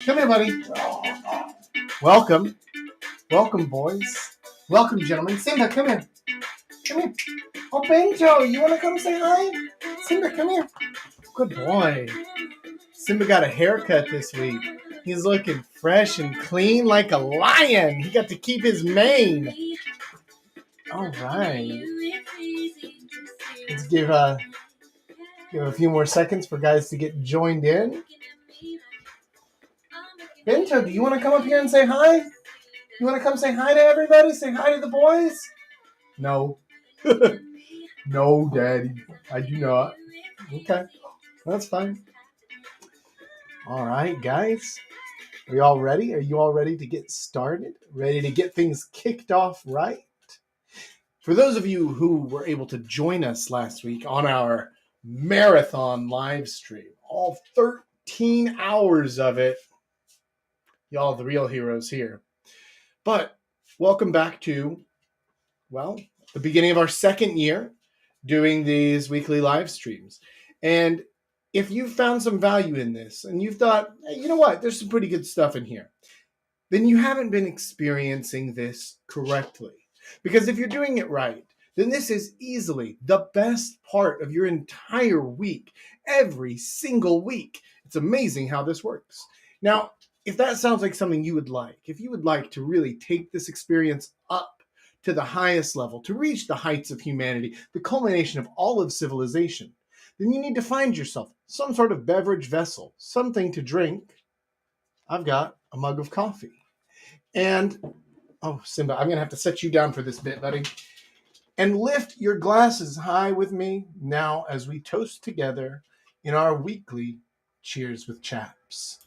Come here, buddy. Welcome. Welcome, boys. Welcome, gentlemen. Simba, come here. Come here. Oh, Bento, you want to come say hi? Simba, come here. Good boy. Simba got a haircut this week. He's looking fresh and clean like a lion. He got to keep his mane. All right. Let's give a few more seconds for guys to get joined in. Bento, do you want to come up here and say hi? You want to come say hi to everybody? Say hi to the boys? No. No, Daddy. I do not. Okay. That's fine. All right, guys. Are you all ready? Are you all ready to get started? Ready to get things kicked off right? For those of you who were able to join us last week on our marathon live stream, all 13 hours of it, y'all the real heroes here. But welcome back to, well, the beginning of our second year doing these weekly live streams. And if you found some value in this and you've thought, hey, you know what, there's some pretty good stuff in here, then you haven't been experiencing this correctly. Because if you're doing it right, then this is easily the best part of your entire week, every single week. It's amazing how this works. Now, if that sounds like something you would like, if you would like to really take this experience up to the highest level, to reach the heights of humanity, the culmination of all of civilization, then you need to find yourself some sort of beverage vessel, something to drink. I've got a mug of coffee. And, oh, Simba, I'm going to have to set you down for this bit, buddy. And lift your glasses high with me now as we toast together in our weekly Cheers with Chaps.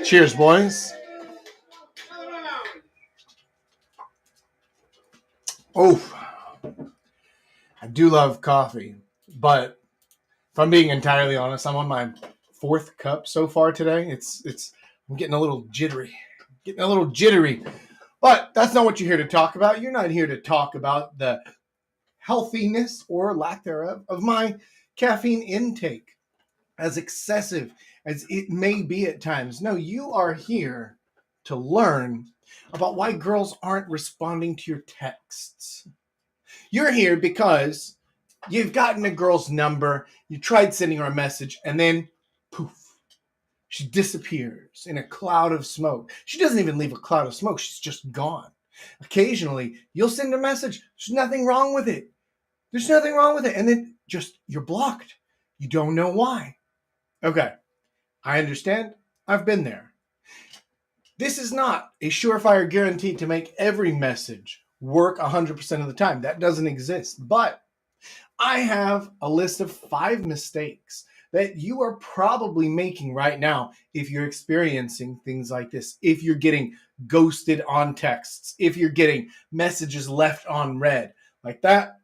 Cheers, boys. Oh, I do love coffee, but if I'm being entirely honest, I'm on my fourth cup so far today. I'm getting a little jittery. But that's not what you're here to talk about. You're not here to talk about the healthiness or lack thereof of my caffeine intake, as excessive as it may be at times. No, you are here to learn about why girls aren't responding to your texts. You're here because you've gotten a girl's number, you tried sending her a message, and then poof, she disappears in a cloud of smoke. She doesn't even leave a cloud of smoke, she's just gone. Occasionally, you'll send a message, there's nothing wrong with it. And then just, you're blocked. You don't know why. Okay, I understand. I've been there. This is not a surefire guarantee to make every message work 100% of the time. That doesn't exist. But I have a list of 5 mistakes that you are probably making right now if you're experiencing things like this. If you're getting ghosted on texts, if you're getting messages left unread like that,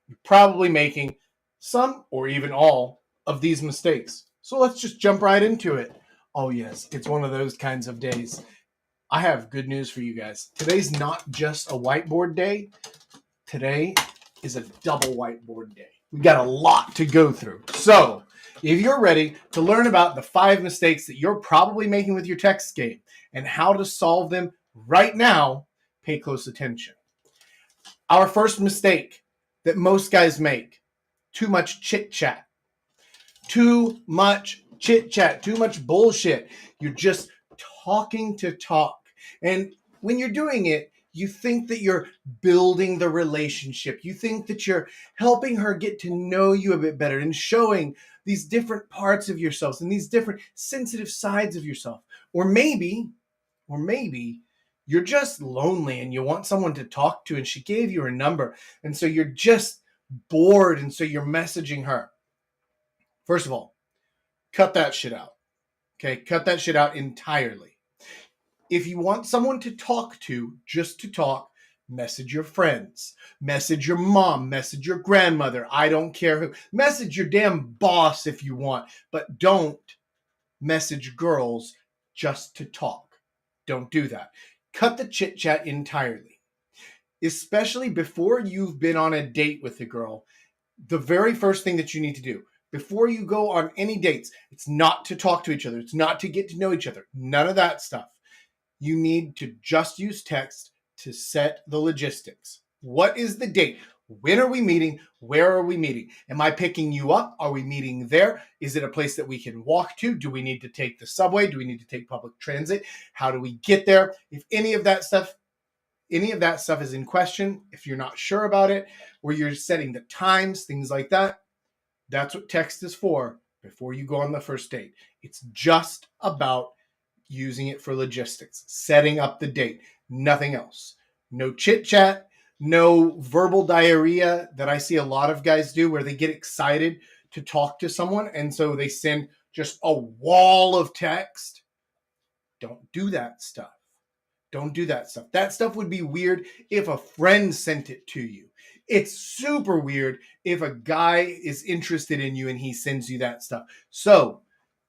you're probably making some or even all of these mistakes. So let's just jump right into it. Oh yes, it's one of those kinds of days. I have good news for you guys. Today's not just a whiteboard day. Today is a double whiteboard day. We got a lot to go through. So if you're ready to learn about the 5 mistakes that you're probably making with your text game and how to solve them right now, pay close attention. Our first mistake that most guys make: too much chit chat. Too much chit chat, too much bullshit. You're just talking to talk. And when you're doing it, you think that you're building the relationship. You think that you're helping her get to know you a bit better and showing these different parts of yourselves and these different sensitive sides of yourself. Or maybe you're just lonely and you want someone to talk to and she gave you her number. And so you're just bored and so you're messaging her. First of all, cut that shit out. Okay, cut that shit out entirely. If you want someone to talk to, just to talk, message your friends, message your mom, message your grandmother, I don't care who. Message your damn boss if you want, but don't message girls just to talk. Don't do that. Cut the chit chat entirely. Especially before you've been on a date with a girl, the very first thing that you need to do, before you go on any dates, it's not to talk to each other. It's not to get to know each other. None of that stuff. You need to just use text to set the logistics. What is the date? When are we meeting? Where are we meeting? Am I picking you up? Are we meeting there? Is it a place that we can walk to? Do we need to take the subway? Do we need to take public transit? How do we get there? If any of that stuff is in question, if you're not sure about it, or you're setting the times, things like that, that's what text is for before you go on the first date. It's just about using it for logistics, setting up the date, nothing else. No chit chat, no verbal diarrhea that I see a lot of guys do where they get excited to talk to someone and so they send just a wall of text. Don't do that stuff. Don't do that stuff. That stuff would be weird if a friend sent it to you. It's super weird if a guy is interested in you and he sends you that stuff. So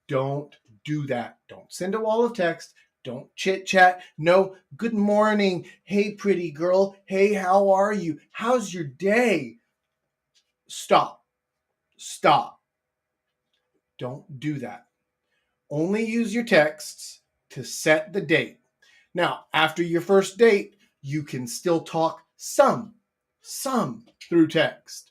don't do that. Don't send a wall of text. Don't chit chat. No, good morning. Hey, pretty girl. Hey, how are you? How's your day? Stop. Stop. Don't do that. Only use your texts to set the date. Now, after your first date, you can still talk some through text,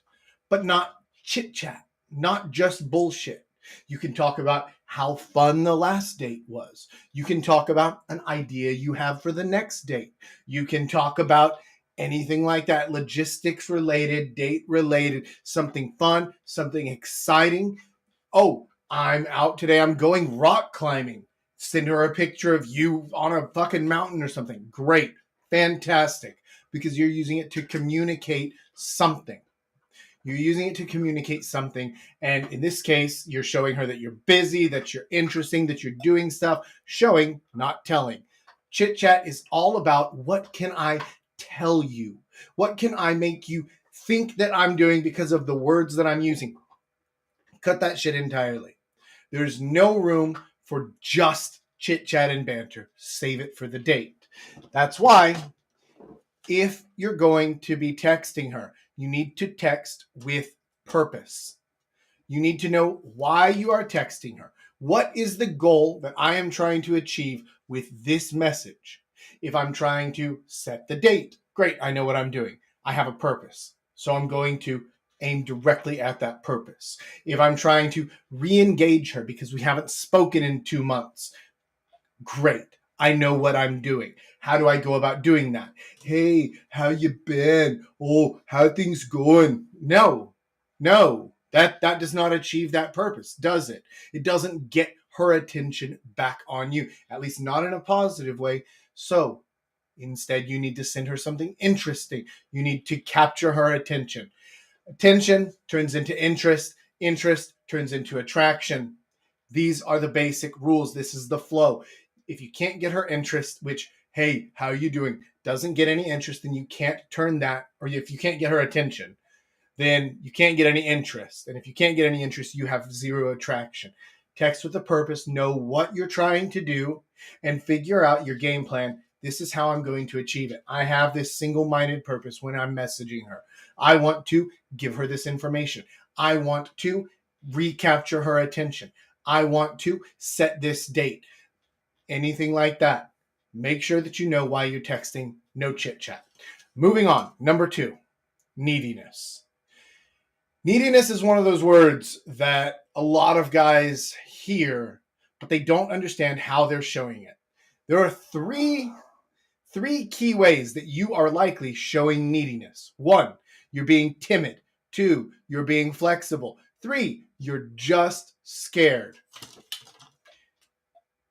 but not chit chat, not just bullshit. You can talk about how fun the last date was. You can talk about an idea you have for the next date. You can talk about anything like that, logistics related, date related, something fun, something exciting. Oh, I'm out today. I'm going rock climbing. Send her a picture of you on a fucking mountain or something. Great. Fantastic. Because you're using it to communicate something. You're using it to communicate something. And in this case, you're showing her that you're busy, that you're interesting, that you're doing stuff. Showing, not telling. Chit chat is all about what can I tell you? What can I make you think that I'm doing because of the words that I'm using? Cut that shit entirely. There's no room for just chit chat and banter. Save it for the date. That's why if you're going to be texting her, you need to text with purpose. You need to know why you are texting her. What is the goal that I am trying to achieve with this message? If I'm trying to set the date, great, I know what I'm doing. I have a purpose. So I'm going to aim directly at that purpose. If I'm trying to re-engage her because we haven't spoken in 2 months, great. I know what I'm doing. How do I go about doing that? Hey, how you been? Oh, how things going? No. That does not achieve that purpose, does it? It doesn't get her attention back on you, at least not in a positive way. So instead, you need to send her something interesting. You need to capture her attention. Attention turns into interest. Interest turns into attraction. These are the basic rules. This is the flow. If you can't get her interest, which, hey, how are you doing, doesn't get any interest, then you can't turn that, or if you can't get her attention, then you can't get any interest. And if you can't get any interest, you have zero attraction. Text with a purpose, know what you're trying to do, and figure out your game plan. This is how I'm going to achieve it. I have this single-minded purpose when I'm messaging her. I want to give her this information. I want to recapture her attention. I want to set this date. Anything like that. Make sure that you know why you're texting. No chit chat. Moving on. Number 2, neediness. Neediness is one of those words that a lot of guys hear, but they don't understand how they're showing it. There are three key ways that you are likely showing neediness. 1, you're being timid. 2, you're being flexible. 3, you're just scared.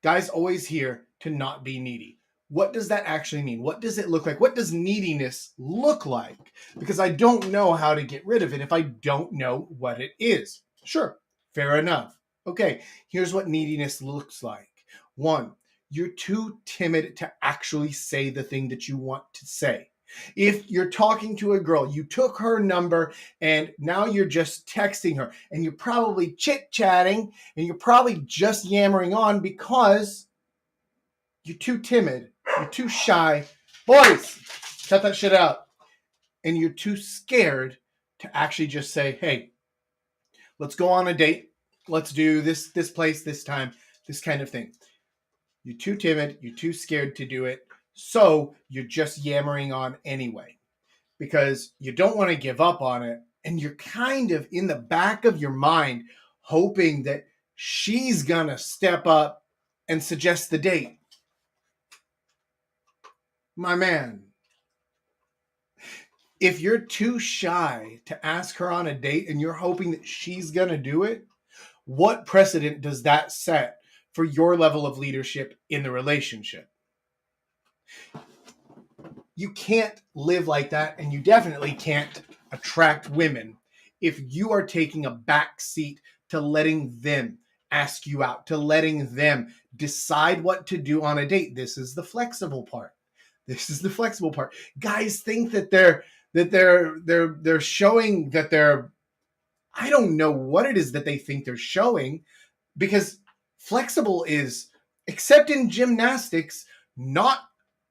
Guys always hear to not be needy. What does that actually mean? What does it look like? What does neediness look like? Because I don't know how to get rid of it if I don't know what it is. Sure, fair enough. Okay, here's what neediness looks like. 1, you're too timid to actually say the thing that you want to say. If you're talking to a girl, you took her number and now you're just texting her and you're probably chit-chatting and you're probably just yammering on because you're too timid, you're too shy. Boys, cut that shit out. And you're too scared to actually just say, hey, Let's go on a date. Let's do this place, this time, this kind of thing. You're too timid. You're too scared to do it. So you're just yammering on anyway because you don't want to give up on it. And you're kind of in the back of your mind hoping that she's going to step up and suggest the date. My man, if you're too shy to ask her on a date and you're hoping that she's going to do it, what precedent does that set for your level of leadership in the relationship? You can't live like that, and you definitely can't attract women if you are taking a back seat to letting them ask you out, to letting them decide what to do on a date. This is the flexible part. This is the flexible part. Guys think that they're showing that they're, I don't know what it is that they think they're showing, because flexible is, except in gymnastics, not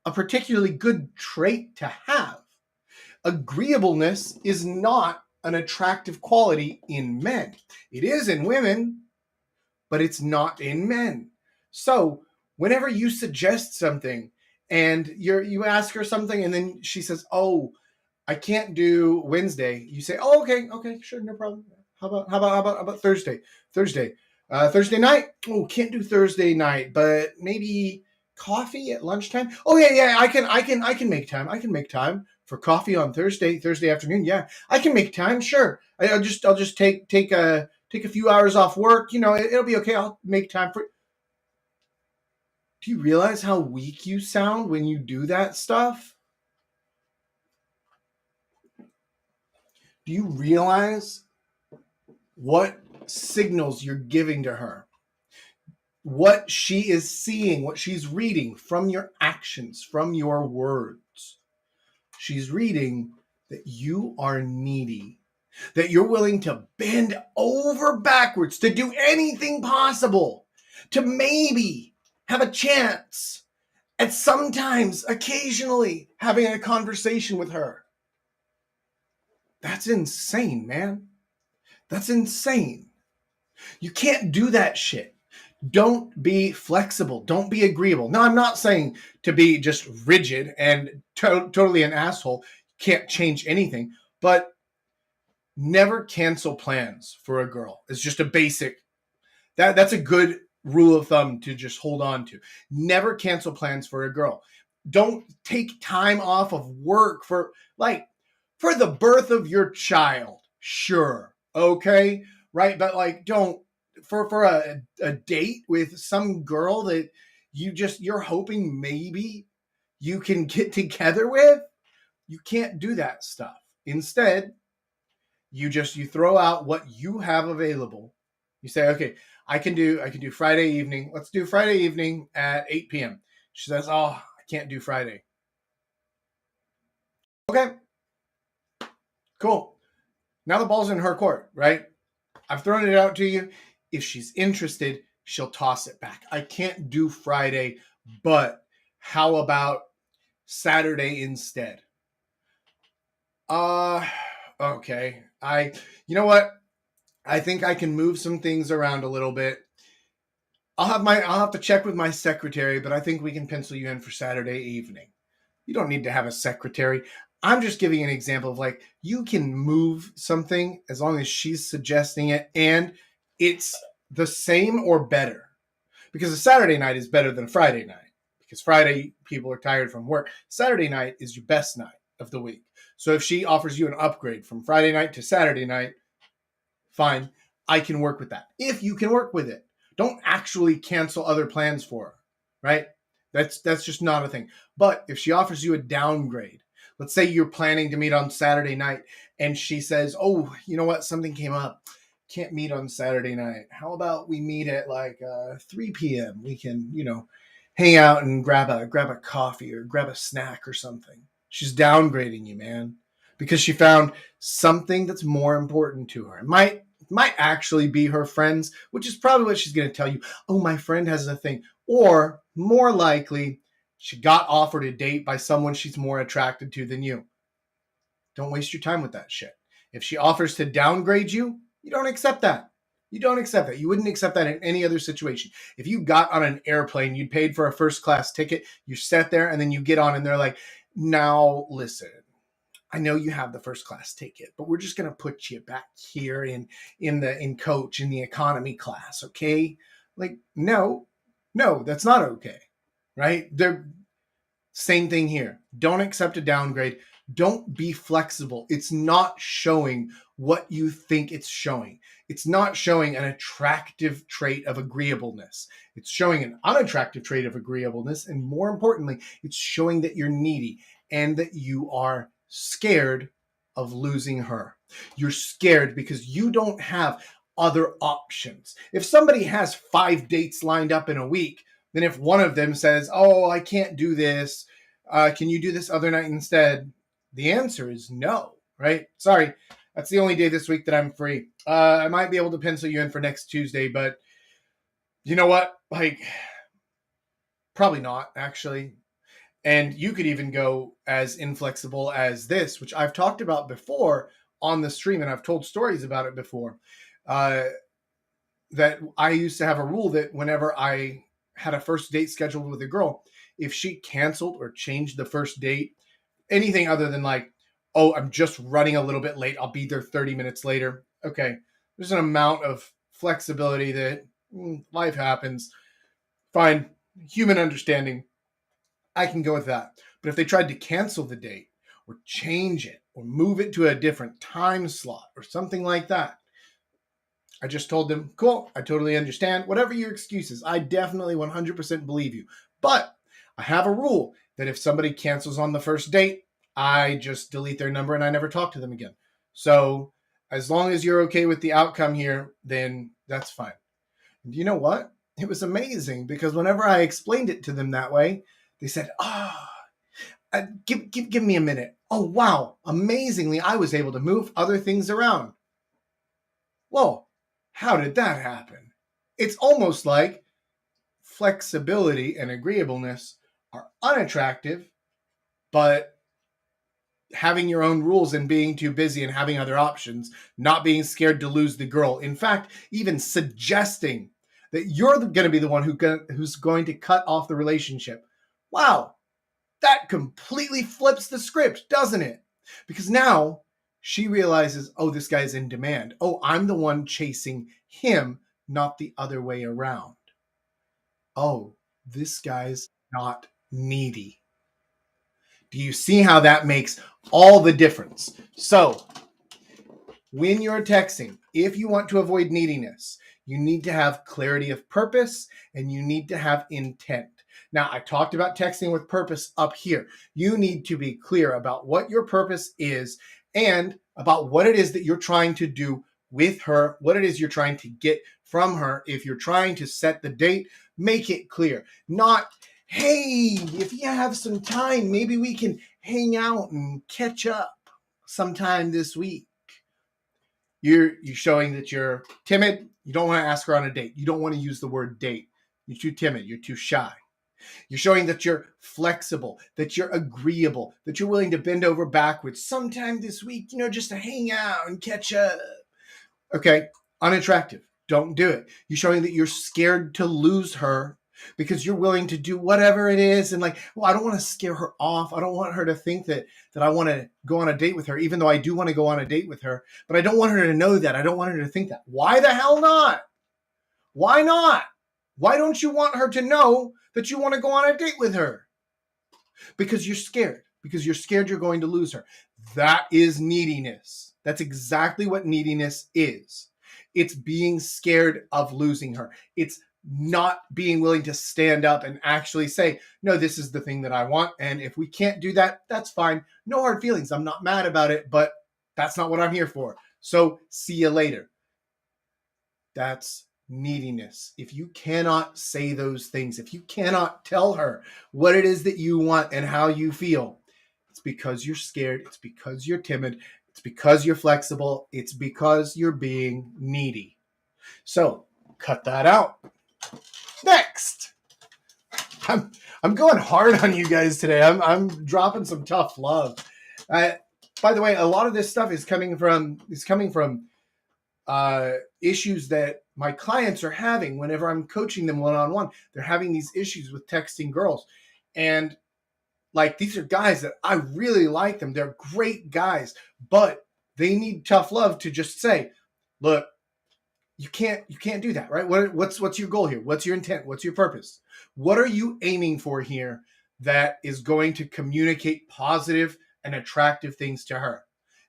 a particularly good trait to have. Agreeableness is not an attractive quality in men. It is in women, but it's not in men. So whenever you suggest something and you ask her something and then she says, "Oh, I can't do Wednesday," you say, "Oh, okay, sure, no problem. How about Thursday? Thursday night? Oh, can't do Thursday night, but maybe coffee at lunchtime. Oh yeah, I can make time. I can make time for coffee on Thursday afternoon. Yeah, I can make time. Sure. I'll just take a few hours off work. It'll be okay. I'll make time for." Do you realize how weak you sound when you do that stuff? Do you realize what signals you're giving to her? What she is seeing, what she's reading from your actions, from your words. She's reading that you are needy, that you're willing to bend over backwards to do anything possible to maybe have a chance at sometimes, occasionally, having a conversation with her. That's insane, man. That's insane. You can't do that shit. Don't be flexible. Don't be agreeable. Now, I'm not saying to be just rigid and totally an asshole. Can't change anything, but never cancel plans for a girl. It's just a basic. That's a good rule of thumb to just hold on to. Never cancel plans for a girl. Don't take time off of work for the birth of your child. Sure. Okay. Right. But don't for a date with some girl that you're hoping maybe you can get together with. You can't do that stuff. Instead, you throw out what you have available. You say, "Okay, I can do Friday evening. Let's do Friday evening at 8 p.m. She says, "Oh, I can't do Friday." Okay. Cool. Now the ball's in her court, right? I've thrown it out to you. If she's interested, she'll toss it back. "I can't do Friday, but how about Saturday instead?" Okay. You know what? I think I can move some things around a little bit. I'll have to check with my secretary, but I think we can pencil you in for Saturday evening. You don't need to have a secretary. I'm just giving an example of you can move something as long as she's suggesting it and it's the same or better. Because a Saturday night is better than a Friday night. Because Friday, people are tired from work. Saturday night is your best night of the week. So if she offers you an upgrade from Friday night to Saturday night, fine. I can work with that. If you can work with it. Don't actually cancel other plans for her, right? That's just not a thing. But if she offers you a downgrade, let's say you're planning to meet on Saturday night and she says, "Oh, you know what? Something came up. Can't meet on Saturday night. How about we meet at 3 p.m.? We can, hang out and grab a coffee or grab a snack or something." She's downgrading you, man, because she found something that's more important to her. It might actually be her friends, which is probably what she's going to tell you. "Oh, my friend has a thing." Or more likely, she got offered a date by someone she's more attracted to than you. Don't waste your time with that shit. If she offers to downgrade you, You don't accept that. You don't accept that. You wouldn't accept that in any other situation. If you got on an airplane, you'd paid for a first class ticket, you sat there, and then you get on, and they're like, now listen, I know you have the first class ticket, but we're just gonna put you back here in coach in the economy class, okay? Like, no, that's not okay, right? They're same thing here. Don't accept a downgrade. Don't be flexible. It's not showing what you think it's showing. It's not showing an attractive trait of agreeableness. It's showing an unattractive trait of agreeableness. And more importantly, it's showing that you're needy and that you are scared of losing her. You're scared because you don't have other options. If somebody has 5 dates lined up in a week, then if one of them says, oh, I can't do this, can you do this other night instead? The answer is no, right? Sorry, that's the only day this week that I'm free. I might be able to pencil you in for next Tuesday, but you know what? Like, probably not, actually. And you could even go as inflexible as this, which I've talked about before on the stream, and I've told stories about it before. That I used to have a rule that whenever I had a first date scheduled with a girl, if she canceled or changed the first date, anything other than like, oh, I'm just running a little bit late, I'll be there 30 minutes later. Okay, there's an amount of flexibility that life happens. Fine, human understanding. I can go with that. But if they tried to cancel the date or change it or move it to a different time slot or something like that, I just told them, cool, I totally understand. Whatever your excuses, I definitely 100% believe you. But I have a rule that if somebody cancels on the first date, I just delete their number and I never talk to them again. So as long as you're okay with the outcome here, then that's fine. And you know what? It was amazing because whenever I explained it to them that way, they said, give me a minute. Oh, wow. Amazingly, I was able to move other things around. Whoa. How did that happen? It's almost like flexibility and agreeableness are unattractive, but having your own rules and being too busy and having other options, not being scared to lose the girl. In fact, even suggesting that you're going to be the one who's going to cut off the relationship. Wow, that completely flips the script, doesn't it? Because now she realizes, oh, this guy's in demand. Oh, I'm the one chasing him, not the other way around. Oh, this guy's not needy. Do you see how that makes all the difference? So, when you're texting, if you want to avoid neediness, you need to have clarity of purpose and you need to have intent. Now, I talked about texting with purpose up here. You need to be clear about what your purpose is and about what it is that you're trying to do with her, what it is you're trying to get from her. If you're trying to set the date, make it clear. Not, hey, if you have some time, maybe we can hang out and catch up sometime this week. You're showing that you're timid. You don't want to ask her on a date. You don't want to use the word date. You're too timid. You're too shy. You're showing that you're flexible, that you're agreeable, that you're willing to bend over backwards sometime this week, just to hang out and catch up. Okay, unattractive. Don't do it. You're showing that you're scared to lose her because you're willing to do whatever it is. And like, well, I don't want to scare her off. I don't want her to think that I want to go on a date with her, even though I do want to go on a date with her. But I don't want her to know that. I don't want her to think that. Why the hell not? Why not? Why don't you want her to know that you want to go on a date with her? Because you're scared. Because you're scared you're going to lose her. That is neediness. That's exactly what neediness is. It's being scared of losing her. It's not being willing to stand up and actually say, no, this is the thing that I want. And if we can't do that, that's fine. No hard feelings. I'm not mad about it, but that's not what I'm here for. So see you later. That's neediness. If you cannot say those things, if you cannot tell her what it is that you want and how you feel, it's because you're scared. It's because you're timid. It's because you're flexible. It's because you're being needy. So cut that out. Next. I'm going hard on you guys today. I'm dropping some tough love. By the way, a lot of this stuff is coming from issues that my clients are having whenever I'm coaching them one-on-one. They're having these issues with texting girls. And like, these are guys that I really like them. They're great guys, but they need tough love to just say, look, you can't do that, right? What's your goal here? What's your intent? What's your purpose? What are you aiming for here that is going to communicate positive and attractive things to her?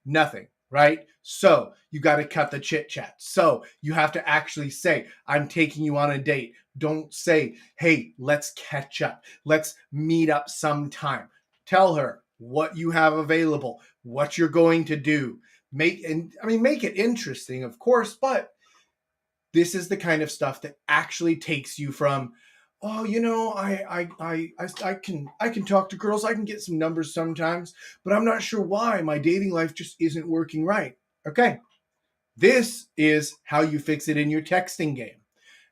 Nothing, right? So you got to cut the chit chat. So you have to actually say, I'm taking you on a date. Don't say, hey, let's catch up. Let's meet up sometime. Tell her what you have available, what you're going to do. Make it interesting, of course, but this is the kind of stuff that actually takes you from, oh, I can talk to girls, I can get some numbers sometimes, but I'm not sure why my dating life just isn't working right. Okay, this is how you fix it in your texting game.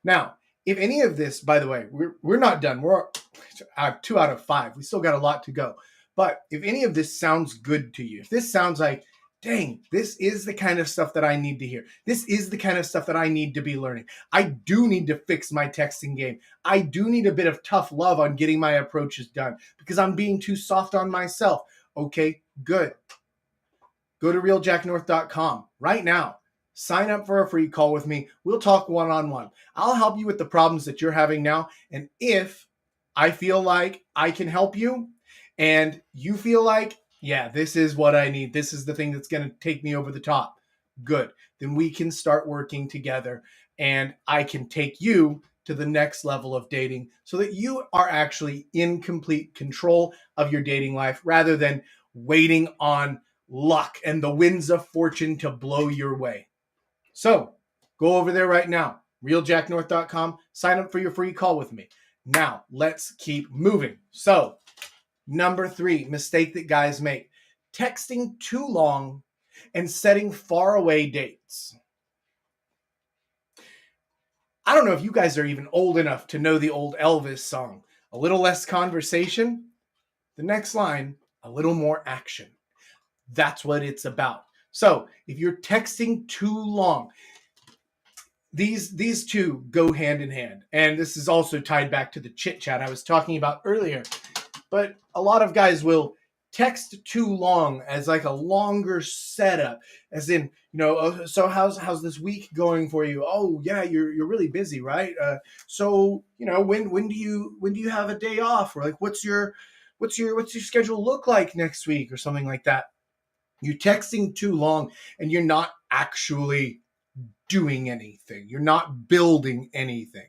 Now, if any of this, by the way, we're not done. We're 2 out of 5. We still got a lot to go. But if any of this sounds good to you, if this sounds like, dang, this is the kind of stuff that I need to hear. This is the kind of stuff that I need to be learning. I do need to fix my texting game. I do need a bit of tough love on getting my approaches done because I'm being too soft on myself. Okay, good. Go to realjacknorth.com right now. Sign up for a free call with me. We'll talk one-on-one. I'll help you with the problems that you're having now. And if I feel like I can help you and you feel like, yeah, this is what I need, this is the thing that's going to take me over the top, good. Then we can start working together and I can take you to the next level of dating so that you are actually in complete control of your dating life rather than waiting on luck and the winds of fortune to blow your way. So go over there right now, realjacknorth.com, sign up for your free call with me. Now let's keep moving. So number 3 mistake that guys make, texting too long and setting faraway dates. I don't know if you guys are even old enough to know the old Elvis song, a little less conversation, the next line, a little more action. That's what it's about. So if you're texting too long, these two go hand in hand. And this is also tied back to the chit chat I was talking about earlier. But a lot of guys will text too long as like a longer setup, as in, so how's this week going for you? Oh yeah, you're really busy, right? So when do you have a day off? Or like what's your schedule look like next week or something like that? You're texting too long and you're not actually doing anything. You're not building anything.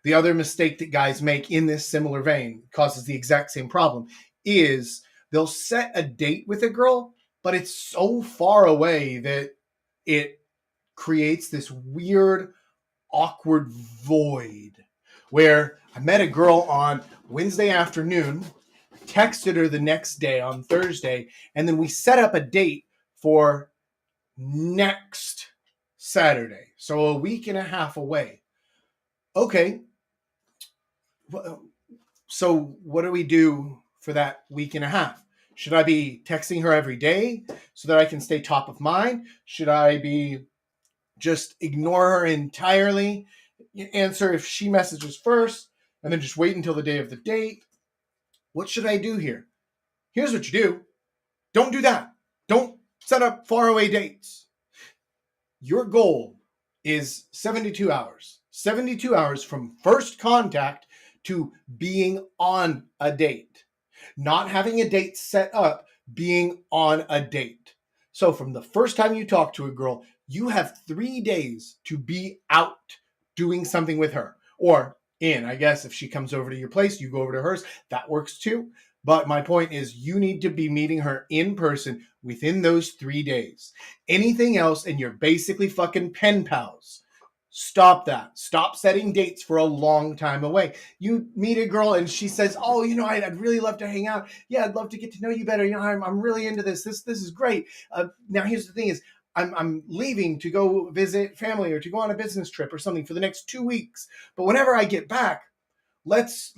The other mistake that guys make in this similar vein, causes the exact same problem, is they'll set a date with a girl, but it's so far away that it creates this weird, awkward void where I met a girl on Wednesday afternoon, texted her the next day on Thursday, and then we set up a date for next Saturday. So a week and a half away. Okay. So what do we do for that week and a half? Should I be texting her every day so that I can stay top of mind? Should I be just ignore her entirely, answer if she messages first, and then just wait until the day of the date? What should I do here? Here's what you do. Don't do that. Don't set up faraway dates. Your goal is 72 hours. 72 hours from first contact to being on a date. Not having a date set up, being on a date. So from the first time you talk to a girl, you have 3 days to be out doing something with her. Or in, I guess, if she comes over to your place, you go over to hers. That works too. But my point is, you need to be meeting her in person within those 3 days. Anything else, and you're basically fucking pen pals. Stop that. Stop setting dates for a long time away. You meet a girl and she says, oh, I'd really love to hang out. Yeah, I'd love to get to know you better. I'm really into this. This is great. Now, here's the thing is, I'm leaving to go visit family or to go on a business trip or something for the next 2 weeks. But whenever I get back, let's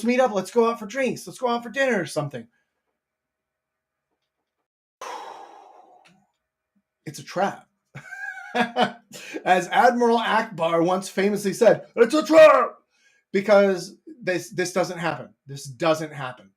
meet up. Let's go out for drinks. Let's go out for dinner or something. It's a trap. As Admiral Akbar once famously said, it's a trap, because this doesn't happen. This doesn't happen.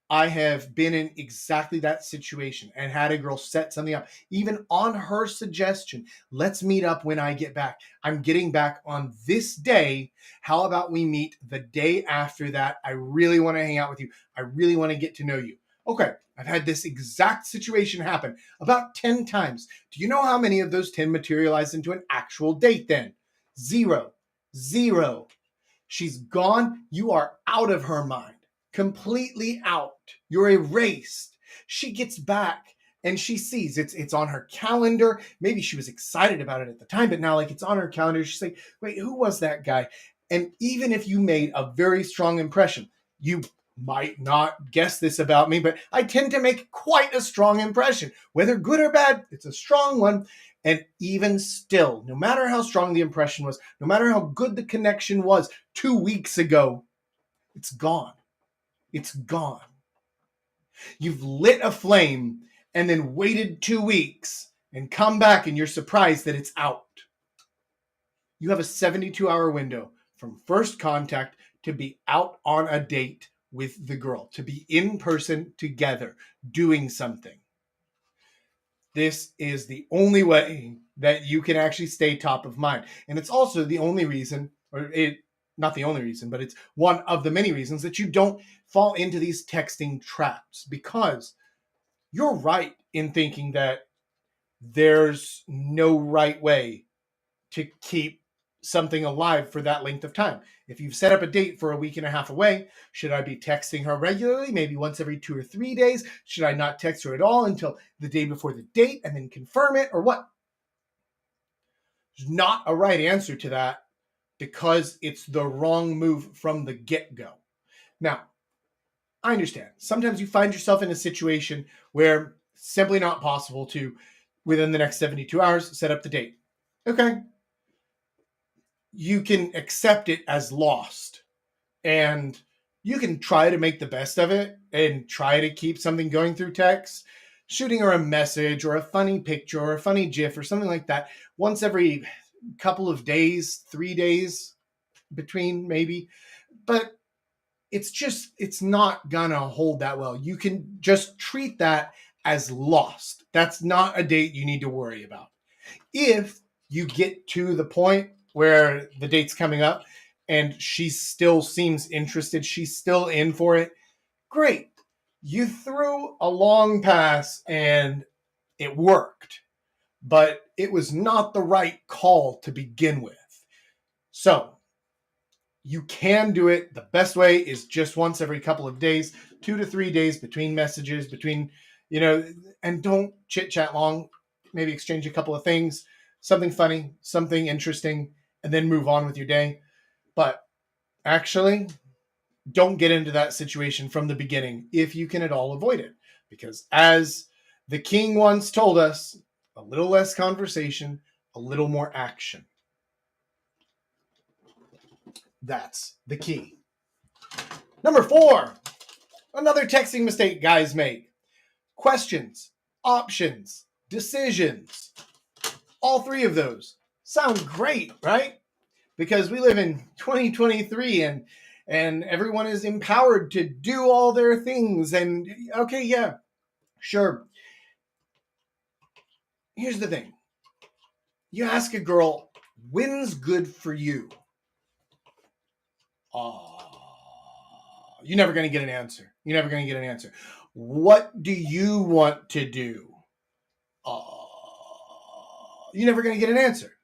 I have been in exactly that situation and had a girl set something up, even on her suggestion. Let's meet up when I get back. I'm getting back on this day. How about we meet the day after that? I really want to hang out with you. I really want to get to know you. Okay, I've had this exact situation happen about 10 times. Do you know how many of those 10 materialized into an actual date then? Zero. Zero. She's gone. You are out of her mind. Completely out. You're erased. She gets back and she sees it's on her calendar. Maybe she was excited about it at the time, but now like it's on her calendar. She's like, wait, who was that guy? And even if you made a very strong impression, you might not guess this about me, but I tend to make quite a strong impression. Whether good or bad, it's a strong one. And even still, no matter how strong the impression was, no matter how good the connection was 2 weeks ago, it's gone. It's gone. You've lit a flame and then waited 2 weeks and come back and you're surprised that it's out. You have a 72-hour window from first contact to be out on a date with the girl, to be in person together, doing something. This is the only way that you can actually stay top of mind. And it's also the only reason, not the only reason, but it's one of the many reasons that you don't fall into these texting traps, because you're right in thinking that there's no right way to keep something alive for that length of time. If you've set up a date for a week and a half away, should I be texting her regularly, maybe once every 2 or 3 days? Should I not text her at all until the day before the date and then confirm it, or what? There's not a right answer to that, because it's the wrong move from the get-go. Now, I understand. Sometimes you find yourself in a situation where it's simply not possible to, within the next 72 hours, set up the date. Okay. You can accept it as lost, and you can try to make the best of it and try to keep something going through text, shooting her a message or a funny picture or a funny GIF or something like that once every couple of days, 3 days between maybe. But it's not gonna hold that well. You can just treat that as lost. That's not a date you need to worry about. If you get to the point where the date's coming up and she still seems interested, she's still in for it, great. You threw a long pass and it worked, but it was not the right call to begin with. So you can do it. The best way is just once every couple of days, 2 to 3 days between messages, and don't chit chat long. Maybe exchange a couple of things, something funny, something interesting, and then move on with your day. But actually, don't get into that situation from the beginning if you can at all avoid it. Because as the king once told us, a little less conversation, a little more action. That's the key. Number 4, another texting mistake guys make. Questions, options, decisions. All 3 of those sound great, right? Because we live in 2023 and everyone is empowered to do all their things. And okay, yeah, sure. Here's the thing. You ask a girl, when's good for you? You're never going to get an answer. You're never going to get an answer. What do you want to do? You're never going to get an answer.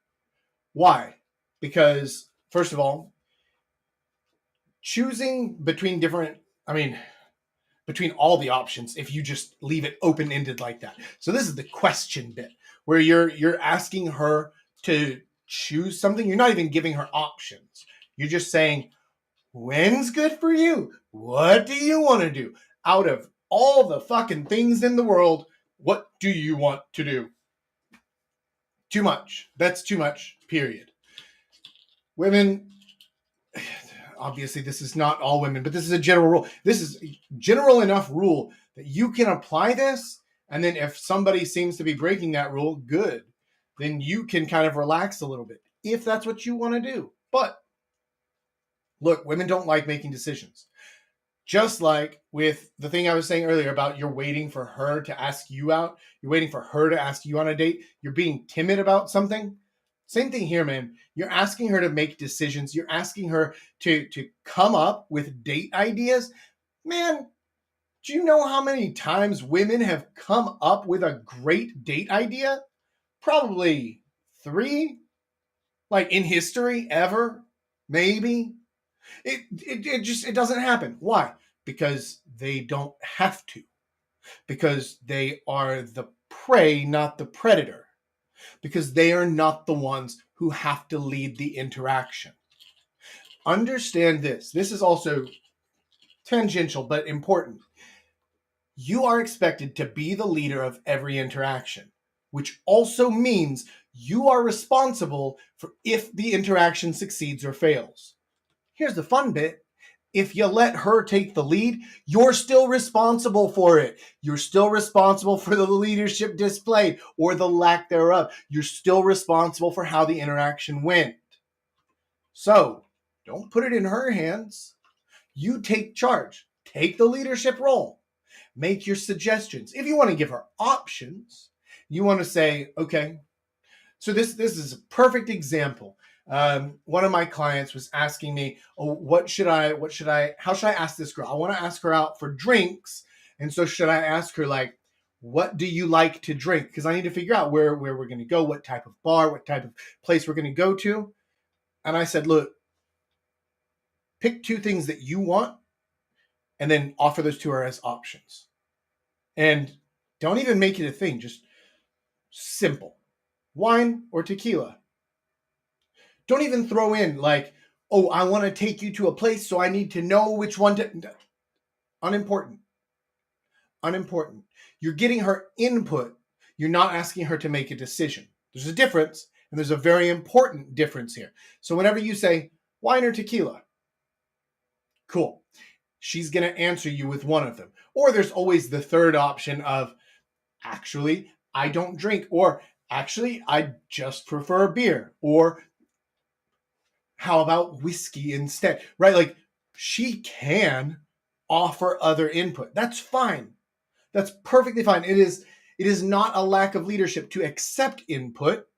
Why? Because, first of all, choosing between all the options, if you just leave it open-ended like that. So this is the question bit where you're asking her to choose something. You're not even giving her options. You're just saying, when's good for you? What do you want to do? Out of all the fucking things in the world, what do you want to do? Too much. That's too much, period. Women, obviously this is not all women, but this is a general rule. This is a general enough rule that you can apply this, and then if somebody seems to be breaking that rule, good. then you can kind of relax a little bit if that's what you want to do. But look, women don't like making decisions. Just like with the thing I was saying earlier about you're waiting for her to ask you out, you're waiting for her to ask you on a date, you're being timid about something. Same thing here, man. You're asking her to make decisions. You're asking her to come up with date ideas. Man, do you know how many times women have come up with a great date idea? Probably 3, like in history, ever, maybe. It doesn't happen. Why? Because they don't have to. Because they are the prey, not the predator. Because they are not the ones who have to lead the interaction. Understand this. This is also tangential but important. You are expected to be the leader of every interaction, which also means you are responsible for if the interaction succeeds or fails. Here's the fun bit. If you let her take the lead, you're still responsible for it. You're still responsible for the leadership displayed or the lack thereof. You're still responsible for how the interaction went. So don't put it in her hands. You take charge. Take the leadership role. Make your suggestions. If you want to give her options, you want to say, okay, so this is a perfect example. One of my clients was asking me, oh, how should I ask this girl? I want to ask her out for drinks. And so should I ask her, like, what do you like to drink? Because I need to figure out where we're going to go, what type of bar, what type of place we're going to go to. And I said, look, pick 2 things that you want and then offer those to her as options. And don't even make it a thing, just simple. Wine or tequila. Don't even throw in like, oh, I want to take you to a place, so I need to know which one to. Unimportant. Unimportant. You're getting her input. You're not asking her to make a decision. There's a difference, and there's a very important difference here. So whenever you say wine or tequila, cool. She's going to answer you with one of them. Or there's always the third option of, actually, I don't drink. Or actually, I just prefer beer. Or how about whiskey instead? Right? Like, she can offer other input. That's fine. That's perfectly fine. It is not a lack of leadership to accept input.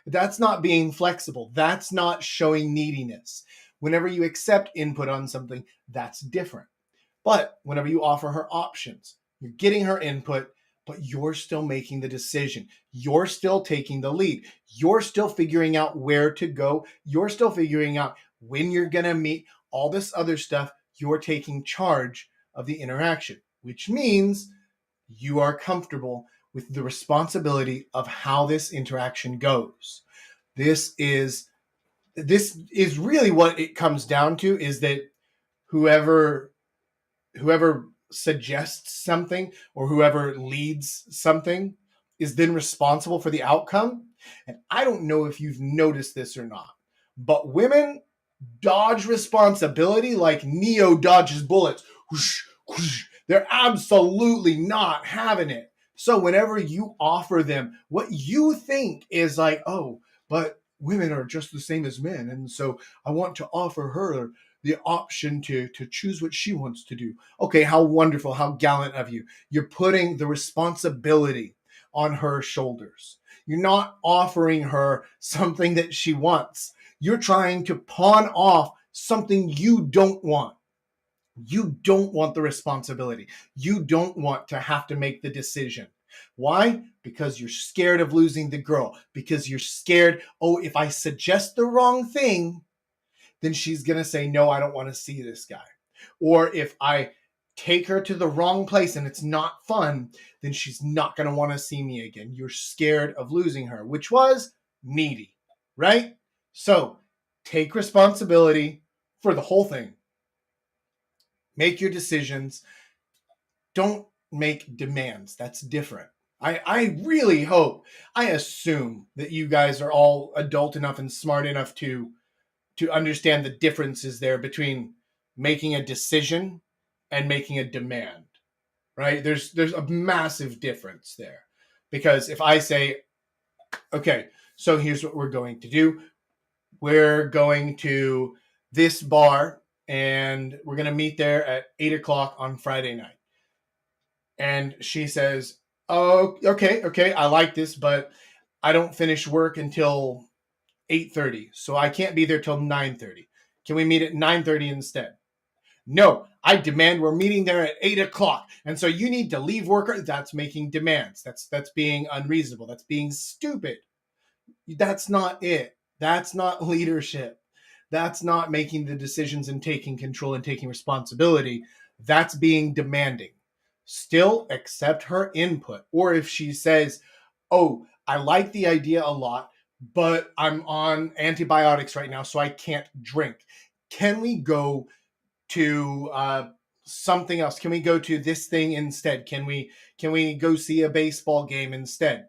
That's not being flexible. That's not showing neediness. Whenever you accept input on something, that's different. But whenever you offer her options, you're getting her input, but you're still making the decision. You're still taking the lead. You're still figuring out where to go. You're still figuring out when you're going to meet, all this other stuff. You're taking charge of the interaction, which means you are comfortable with the responsibility of how this interaction goes. This is really what it comes down to, is that whoever suggests something or whoever leads something is then responsible for the outcome. And I don't know if you've noticed this or not, but women dodge responsibility like Neo dodges bullets. Whoosh, whoosh. They're absolutely not having it. So whenever you offer them what you think is like, oh, but women are just the same as men, and so I want to offer her the option to choose what she wants to do. Okay, how wonderful, how gallant of you. You're putting the responsibility on her shoulders. You're not offering her something that she wants. You're trying to pawn off something you don't want. You don't want the responsibility. You don't want to have to make the decision. Why? Because you're scared of losing the girl. Because you're scared, oh, if I suggest the wrong thing, then she's going to say, no, I don't want to see this guy. Or if I take her to the wrong place and it's not fun, then she's not going to want to see me again. You're scared of losing her, which was needy, right? So take responsibility for the whole thing. Make your decisions. Don't make demands. That's different. I really hope, I assume that you guys are all adult enough and smart enough to understand the differences there between making a decision and making a demand, right? There's a massive difference there. Because if I say, okay, So here's what we're going to do. We're going to this bar and we're going to meet there at 8 o'clock on Friday night. And she says, oh, okay, I like this, but I don't finish work until 8:30, so I can't be there till 9:30. Can we meet at 9:30 instead? No, I demand we're meeting there at 8 o'clock. And so you need to leave work. That's making demands. That's being unreasonable. That's being stupid. That's not it. That's not leadership. That's not making the decisions and taking control and taking responsibility. That's being demanding. Still accept her input. Or if she says, oh, I like the idea a lot, but I'm on antibiotics right now, so I can't drink. Can we go to something else? Can we go to this thing instead? Can we go see a baseball game instead?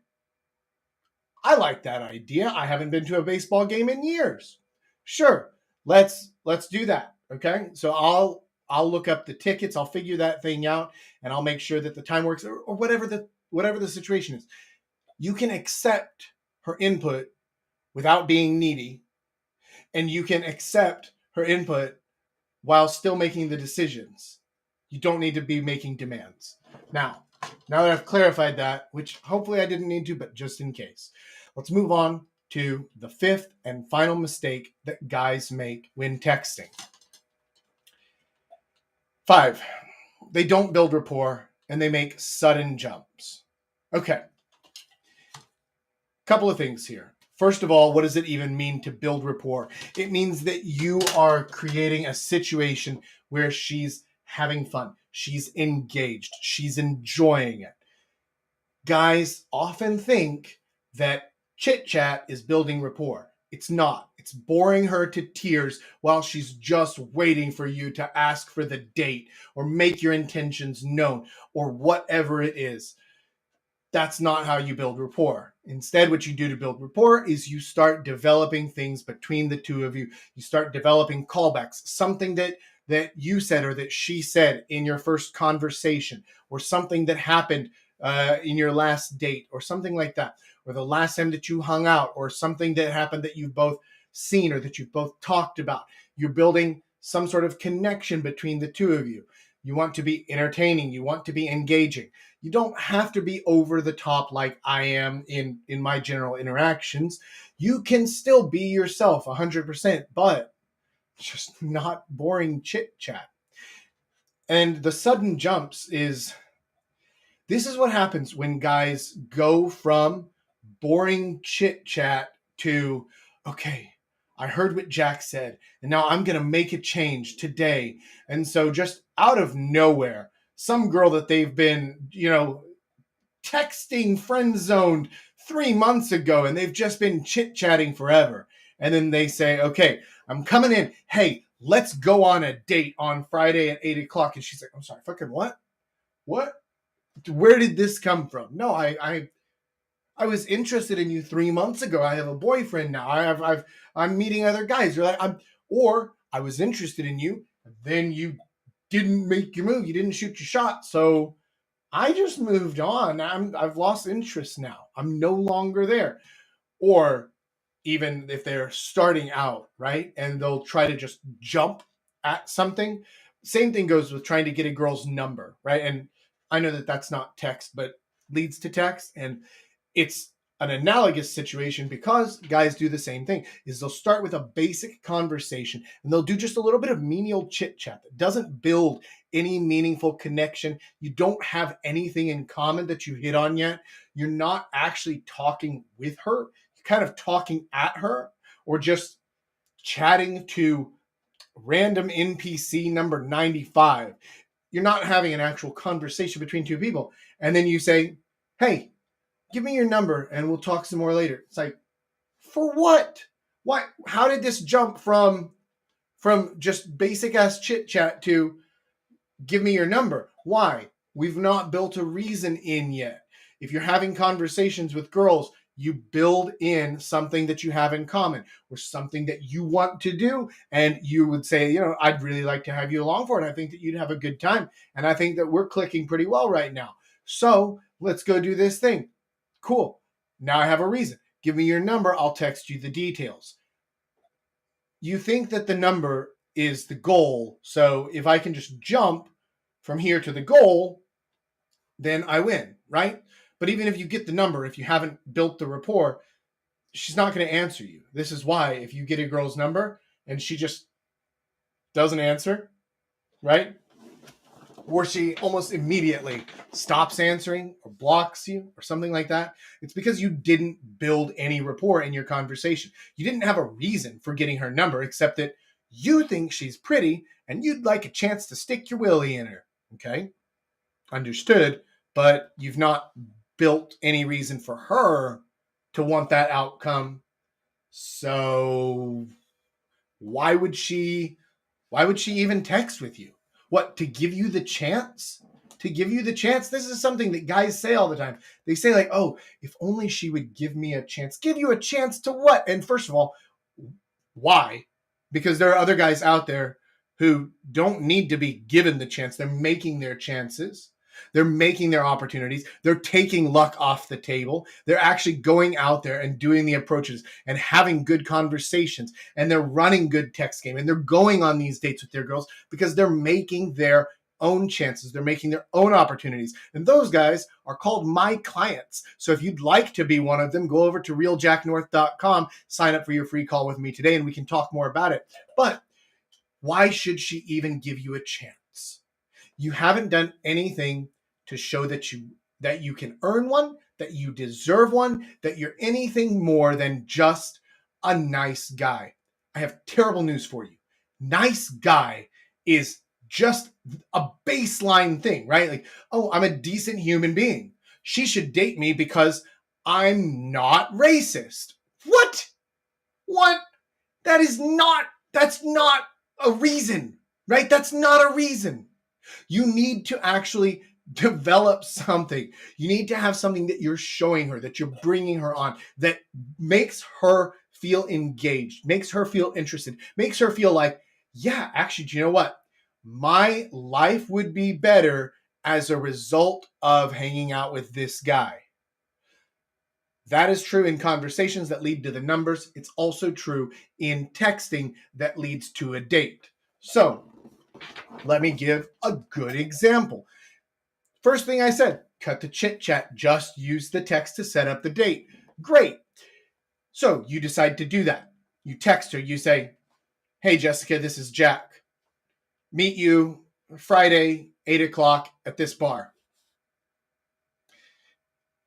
I like that idea. I haven't been to a baseball game in years. Sure, let's do that. Okay, so I'll look up the tickets. I'll figure that thing out, and I'll make sure that the time works, or whatever the situation is. You can accept her input without being needy, and you can accept her input while still making the decisions. You don't need to be making demands. Now that I've clarified that, which hopefully I didn't need to, but just in case, let's move on to the fifth and final mistake that guys make when texting. 5, they don't build rapport and they make sudden jumps. Okay. Couple of things here. First of all, what does it even mean to build rapport? It means that you are creating a situation where she's having fun. She's engaged. She's enjoying it. Guys often think that chit chat is building rapport. It's not. It's boring her to tears while she's just waiting for you to ask for the date or make your intentions known or whatever it is. That's not how you build rapport. Instead, what you do to build rapport is you start developing things between the two of you. You start developing callbacks, something that you said or that she said in your first conversation, or something that happened in your last date, or something like that, or the last time that you hung out, or something that happened that you've both seen or that you've both talked about. You're building some sort of connection between the two of you. You want to be entertaining. You want to be engaging. You don't have to be over the top like I am in my general interactions. You can still be yourself 100%, but just not boring chit chat. And the sudden jumps this is what happens when guys go from boring chit chat to, okay, I heard what Jack said, and now I'm going to make a change today. And so just out of nowhere, some girl that they've been, texting friend zoned 3 months ago, and they've just been chit chatting forever. And then they say, okay, I'm coming in. Hey, let's go on a date on Friday at 8 o'clock. And she's like, I'm sorry, fucking what? What? Where did this come from? No, I was interested in you 3 months ago. I have a boyfriend now. I'm meeting other guys. You're like, I was interested in you. Then you didn't make your move. You didn't shoot your shot. So I just moved on. I've lost interest now. I'm no longer there. Or even if they're starting out, right? And they'll try to just jump at something. Same thing goes with trying to get a girl's number, right? And I know that that's not text, but leads to text. And it's an analogous situation because guys do the same thing. Is they'll start with a basic conversation and they'll do just a little bit of menial chit chat that doesn't build any meaningful connection. You don't have anything in common that you hit on yet. You're not actually talking with her. You're kind of talking at her or just chatting to random NPC number 95. You're not having an actual conversation between two people. And then you say, hey, give me your number and we'll talk some more later. It's like, for what? Why? How did this jump from just basic ass chit chat to give me your number? Why? We've not built a reason in yet. If you're having conversations with girls, you build in something that you have in common or something that you want to do. And you would say, I'd really like to have you along for it. I think that you'd have a good time. And I think that we're clicking pretty well right now. So let's go do this thing. Cool. Now I have a reason. Give me your number. I'll text you the details. You think that the number is the goal. So if I can just jump from here to the goal, then I win, right? But even if you get the number, if you haven't built the rapport, she's not going to answer you. This is why if you get a girl's number and she just doesn't answer, right? Or she almost immediately stops answering or blocks you or something like that, it's because you didn't build any rapport in your conversation. You didn't have a reason for getting her number except that you think she's pretty and you'd like a chance to stick your willy in her. Okay? Understood, but you've not built any reason for her to want that outcome. So why would she even text with you? What, to give you the chance? To give you the chance? This is something that guys say all the time. They say like, oh, if only she would give me a chance. Give you a chance to what? And first of all, why? Because there are other guys out there who don't need to be given the chance. They're making their chances. They're making their opportunities. They're taking luck off the table. They're actually going out there and doing the approaches and having good conversations. And they're running good text game. And they're going on these dates with their girls because they're making their own chances. They're making their own opportunities. And those guys are called my clients. So if you'd like to be one of them, go over to realjacknorth.com, sign up for your free call with me today, and we can talk more about it. But why should she even give you a chance? You haven't done anything to show that you can earn one, that you deserve one, that you're anything more than just a nice guy. I have terrible news for you. Nice guy is just a baseline thing, right? Like, oh, I'm a decent human being. She should date me because I'm not racist. What? That's not a reason, right? That's not a reason. You need to actually develop something. You need to have something that you're showing her, that you're bringing her on, that makes her feel engaged, makes her feel interested, makes her feel like, yeah, actually, do you know what? My life would be better as a result of hanging out with this guy. That is true in conversations that lead to the numbers. It's also true in texting that leads to a date. So let me give a good example. First thing I said, cut the chit chat. Just use the text to set up the date. Great. So you decide to do that. You text her. You say, hey, Jessica, this is Jack. Meet you Friday, 8 o'clock at this bar.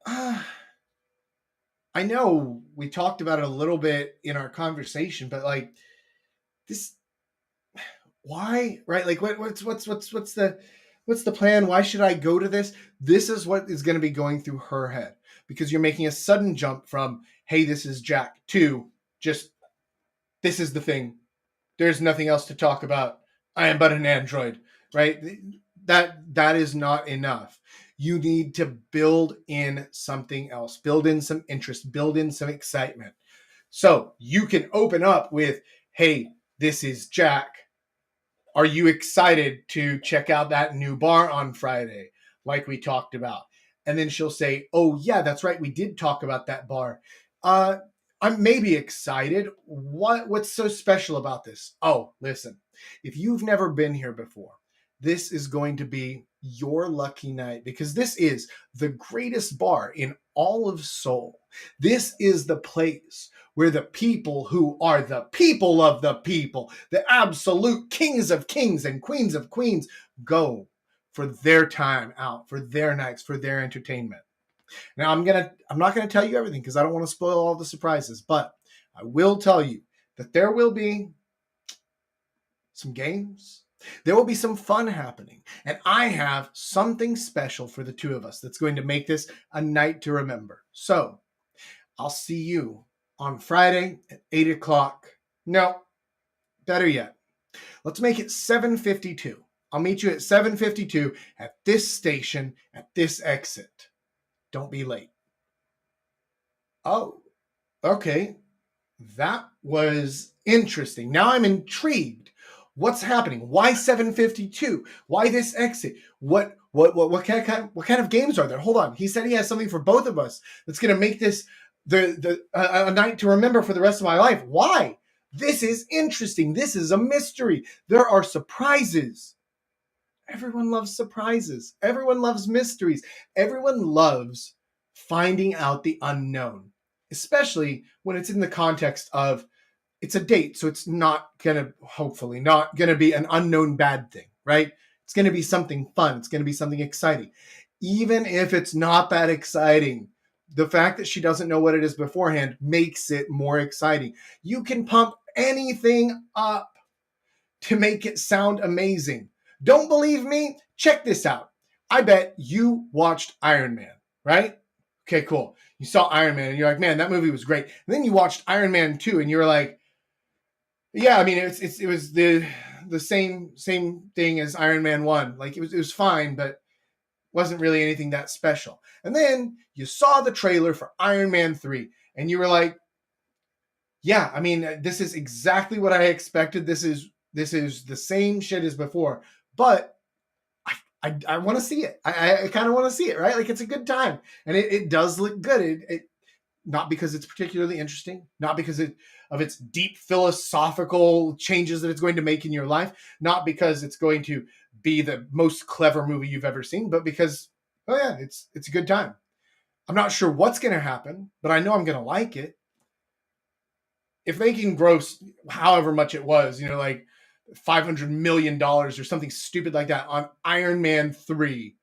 I know we talked about it a little bit in our conversation, but like this, why, right? Like what's the plan? Why should I go to this? This is what is going to be going through her head because you're making a sudden jump from, hey, this is Jack, to just, this is the thing. There's nothing else to talk about. I am but an android, right? That is not enough. You need to build in something else, build in some interest, build in some excitement. So you can open up with, hey, this is Jack. Are you excited to check out that new bar on Friday, like we talked about? And then she'll say, oh, yeah, that's right. We did talk about that bar. I'm maybe excited. What's so special about this? Oh, listen, if you've never been here before, this is going to be your lucky night because this is the greatest bar in all of Seoul. This is the place where the people who are the people of the people, the absolute kings of kings and queens of queens, go for their time out, for their nights, for their entertainment. Now, I'm not going to tell you everything because I don't want to spoil all the surprises, but I will tell you that there will be some games. There will be some fun happening. And I have something special for the two of us that's going to make this a night to remember. So I'll see you on Friday at 8 o'clock. No, better yet, let's make it 7:52. I'll meet you at 7:52 at this station, at this exit. Don't be late. Oh, okay. That was interesting. Now I'm intrigued. What's happening? Why 7:52? Why this exit? What kind of games are there? Hold on. He said he has something for both of us that's going to make this a night to remember for the rest of my life. Why? This is interesting. This is a mystery. There are surprises. Everyone loves surprises. Everyone loves mysteries. Everyone loves finding out the unknown, especially when it's in the context of it's a date. So it's not going to, hopefully, not going to be an unknown bad thing, right? It's going to be something fun. It's going to be something exciting. Even if it's not that exciting, the fact that she doesn't know what it is beforehand makes it more exciting. You can pump anything up to make it sound amazing. Don't believe me? Check this out. I bet you watched Iron Man, right? Okay, cool. You saw Iron Man and you're like, man, that movie was great. And then you watched Iron Man 2 and you're like, yeah, I mean, it was the same thing as Iron Man 1. Like it was fine, but wasn't really anything that special. And then you saw the trailer for Iron Man 3 and you were like, yeah, I mean, this is exactly what I expected. This is the same shit as before, but I want to see it. I kind of want to see it, right? Like it's a good time, and it does look good. It not because it's particularly interesting, not because of its deep philosophical changes that it's going to make in your life, not because it's going to be the most clever movie you've ever seen, but because oh yeah, it's a good time. I'm not sure what's going to happen, but I know I'm going to like it. If they can gross however much it was, like $500 million or something stupid like that on Iron Man 3,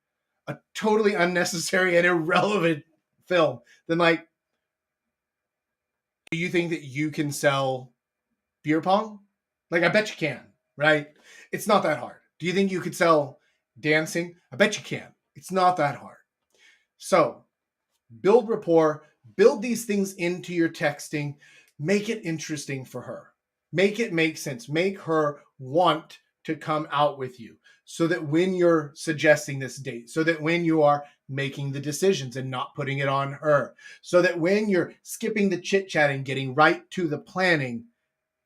a totally unnecessary and irrelevant film, then like, do you think that you can sell beer pong? Like, I bet you can, right? It's not that hard. Do you think you could sell dancing? I bet you can. It's not that hard. So build rapport, build these things into your texting, make it interesting for her. Make it make sense. Make her want to come out with you so that when you're suggesting this date, so that when you are making the decisions and not putting it on her, so that when you're skipping the chit chat and getting right to the planning,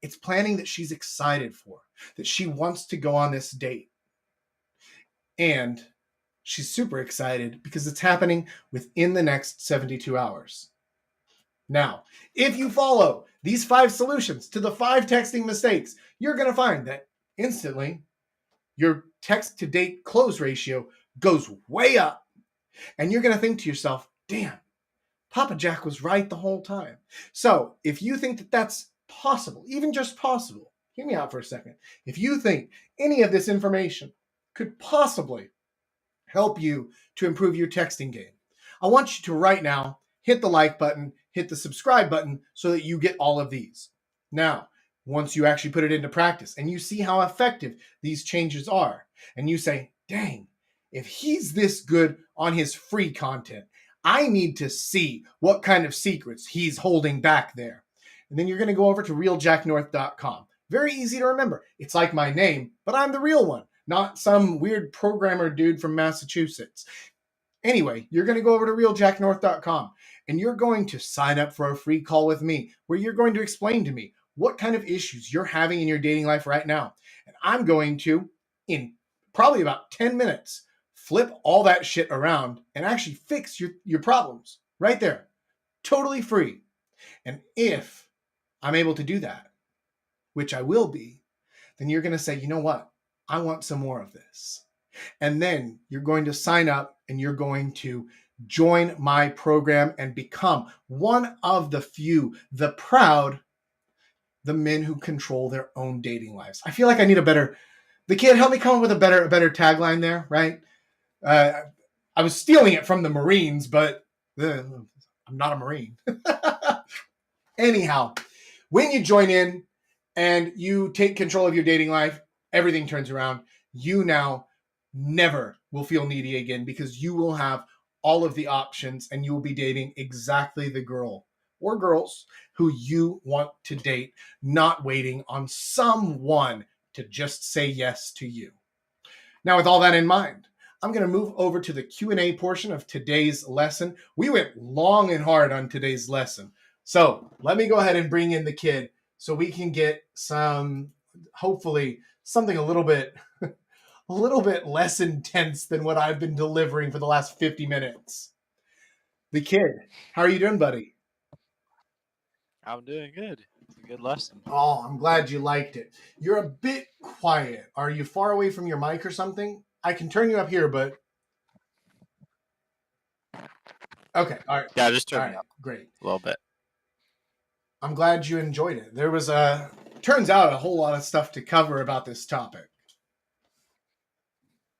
it's planning that she's excited for, that she wants to go on this date. And she's super excited because it's happening within the next 72 hours. Now, if you follow these 5 solutions to the 5 texting mistakes, you're going to find that instantly your text to date close ratio goes way up. And you're going to think to yourself, damn, Papa Jack was right the whole time. So if you think that that's possible, even just possible, hear me out for a second. If you think any of this information could possibly help you to improve your texting game, I want you to right now hit the like button, hit the subscribe button so that you get all of these. Now, once you actually put it into practice and you see how effective these changes are, and you say, dang, if he's this good on his free content, I need to see what kind of secrets he's holding back there. And then you're going to go over to realjacknorth.com. Very easy to remember. It's like my name, but I'm the real one, not some weird programmer dude from Massachusetts. Anyway, you're going to go over to realjacknorth.com and you're going to sign up for a free call with me where you're going to explain to me what kind of issues you're having in your dating life right now. And I'm going to, in probably about 10 minutes, flip all that shit around and actually fix your problems right there. Totally free. And if I'm able to do that, which I will be, then you're going to say, you know what? I want some more of this. And then you're going to sign up and you're going to join my program and become one of the few, the proud, the men who control their own dating lives. I feel like I need the kid help me come up with a better tagline there, right? I was stealing it from the Marines, but I'm not a Marine. Anyhow, when you join in and you take control of your dating life, everything turns around. You now never will feel needy again because you will have all of the options and you will be dating exactly the girl or girls who you want to date, not waiting on someone to just say yes to you. Now, with all that in mind, I'm going to move over to the Q&A portion of today's lesson. We went long and hard on today's lesson. So let me go ahead and bring in the kid so we can get hopefully something a little bit less intense than what I've been delivering for the last 50 minutes. The kid, how are you doing, buddy? I'm doing good. It's a good lesson. Oh, I'm glad you liked it. You're a bit quiet. Are you far away from your mic or something? I can turn you up here, but okay. All right. Yeah, just All turn me right. up Great. a little bit. I'm glad you enjoyed it. There was turns out a whole lot of stuff to cover about this topic.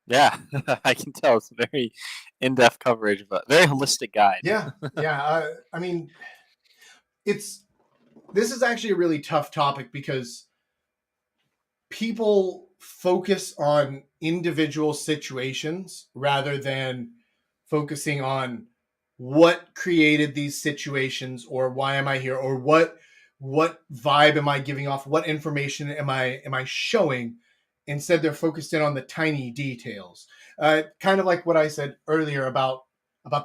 Yeah, I can tell it's a very in-depth coverage, but very holistic guide. Yeah. Yeah. I mean, it's this is actually a really tough topic because people focus on individual situations rather than focusing on what created these situations or why am I here or what vibe am I giving off, what information am I showing. Instead they're focused in on the tiny details, kind of like what I said earlier about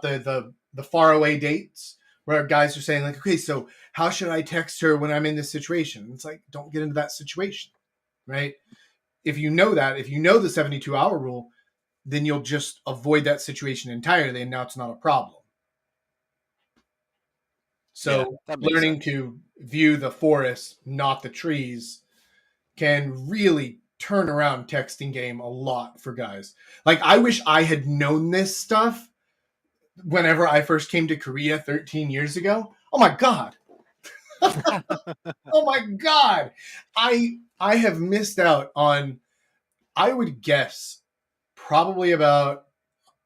the faraway dates where guys are saying like, okay, so how should I text her when I'm in this situation? It's like, don't get into that situation, right? If you know that, if you know the 72-hour rule, then you'll just avoid that situation entirely, and now it's not a problem. Yeah, So that makes learning sense. to view the forest, not the trees, can really turn around texting game a lot for guys. Like, I wish I had known this stuff whenever I first came to Korea 13 years ago. Oh my god. Oh my god. I have missed out on, I would guess, probably about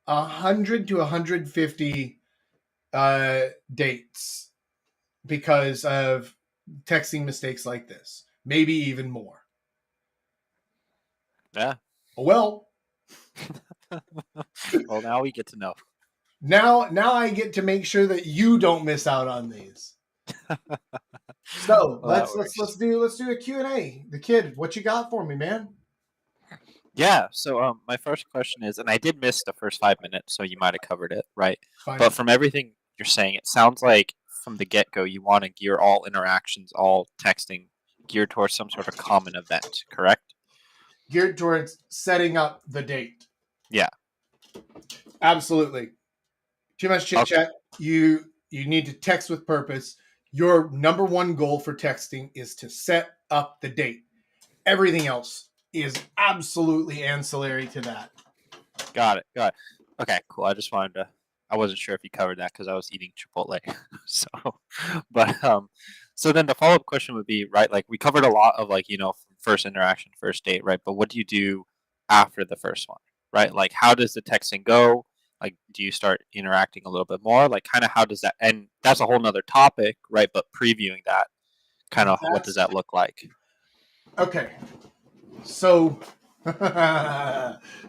100 to 150 dates because of texting mistakes like this, maybe even more. Yeah. Well, Well, now we get to know. now I get to make sure that you don't miss out on these. So Well, that works. let's do a Q&A. The kid, what you got for me, man? Yeah. So, my first question is, and I did miss the first 5 minutes, so you might have covered it, right? Fine. But from everything you're saying, it sounds like from the get-go, you want to gear all interactions, all texting, geared towards some sort of common event, correct? Geared towards setting up the date. Yeah. Absolutely. Too much chit Okay. chat. You need to text with purpose. Your number one goal for texting is to set up the date. Everything else is absolutely ancillary to that. Got it. Got it. Okay. Cool. I just wanted to. I wasn't sure if you covered that because I was eating Chipotle. So, but so then the follow-up question would be, right? Like we covered a lot of like from first interaction, first date, right? But what do you do after the first one, right? Like how does the texting go? Like do you start interacting a little bit more? Like kind of how does that? And that's a whole nother topic, right? But previewing that, kind of what does That's that look like? okay. So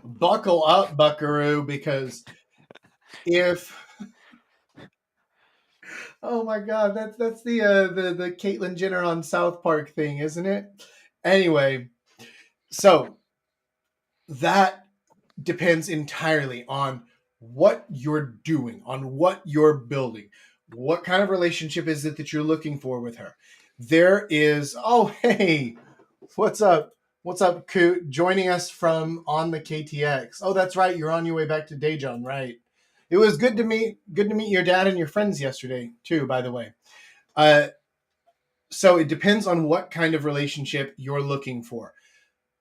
buckle up, buckaroo, because if oh my god, that's the Caitlyn Jenner on South Park thing, isn't it? Anyway, so that depends entirely on what you're doing, on what you're building. What kind of relationship is it that you're looking for with her? There is, oh, hey, what's up? What's up, Coot? Joining us from on the KTX. Oh, that's right. You're on your way back to Daejeon, right? It was good to meet your dad and your friends yesterday, too, by the way. So it depends on what kind of relationship you're looking for.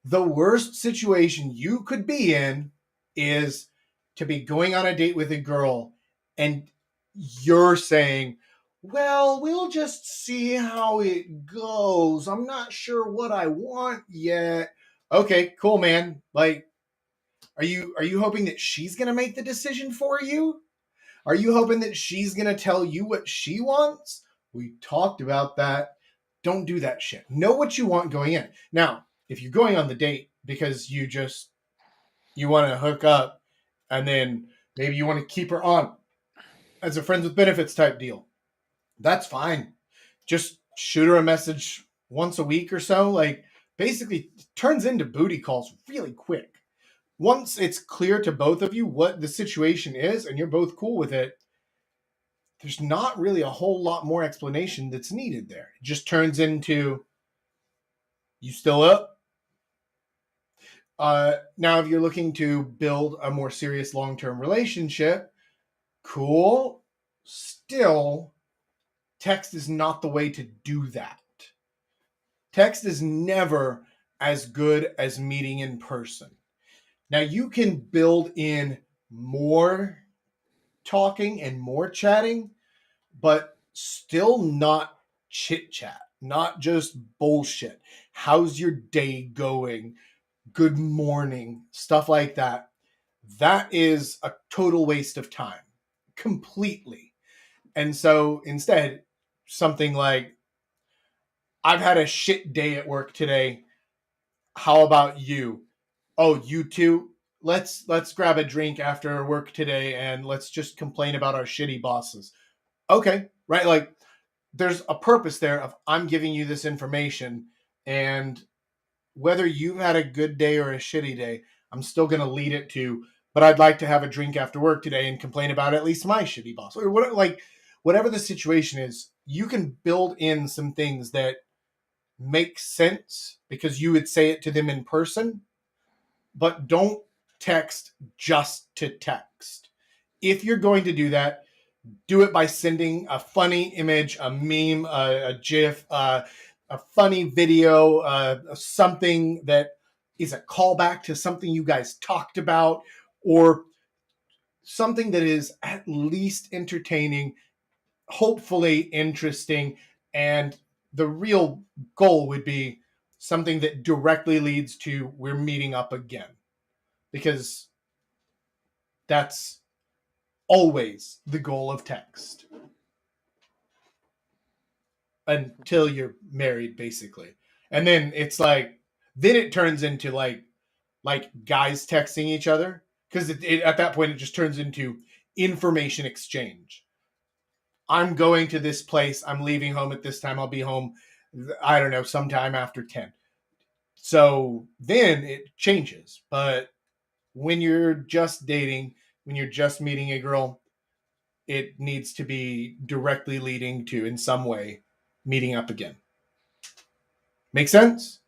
The worst situation you could be in is to be going on a date with a girl and you're saying, well, we'll just see how it goes. I'm not sure what I want yet. Okay, cool, man. Like, are you hoping that she's gonna make the decision for you? Are you hoping that she's gonna tell you what she wants? We talked about that. Don't do that shit. Know what you want going in. Now, if you're going on the date because you want to hook up and then maybe you want to keep her on as a friends with benefits type deal, that's fine. Just shoot her a message once a week or so. Like, basically turns into booty calls really quick. Once it's clear to both of you what the situation is and you're both cool with it, there's not really a whole lot more explanation that's needed there. It just turns into, you still up? Now, if you're looking to build a more serious long term relationship, cool. Still, text is not the way to do that. Text is never as good as meeting in person. Now, you can build in more talking and more chatting, but still not chit chat, not just bullshit. How's your day going? Good morning, stuff like that. That is a total waste of time, completely. And so instead, something like, I've had a shit day at work today. How about you? Oh, you too? Let's grab a drink after work today and let's just complain about our shitty bosses. Okay, right? Like, there's a purpose there of, I'm giving you this information, and whether you've had a good day or a shitty day, I'm still going to lead it to, but I'd like to have a drink after work today and complain about at least my shitty boss, or what, like, whatever the situation is. You can build in some things that make sense because you would say it to them in person, but don't text just to text. If you're going to do that, do it by sending a funny image, a meme, a GIF, a funny video, something that is a callback to something you guys talked about, or something that is at least entertaining, hopefully interesting, and the real goal would be something that directly leads to, we're meeting up again, because that's always the goal of text until you're married, basically. And then it's like, then it turns into like guys texting each other, because at that point it just turns into information exchange. I'm going to this place, I'm leaving home at this time, I'll be home, I don't know, sometime after 10. So then it changes. But when you're just dating, when you're just meeting a girl, it needs to be directly leading to, in some way, meeting up again. Make sense?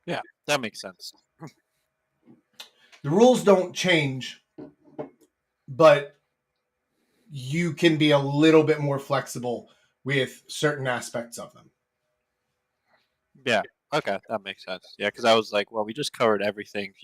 Yeah, that makes sense. The rules don't change, but you can be a little bit more flexible with certain aspects of them. Yeah. Okay, that makes sense. Yeah, because I was like, well, we just covered everything,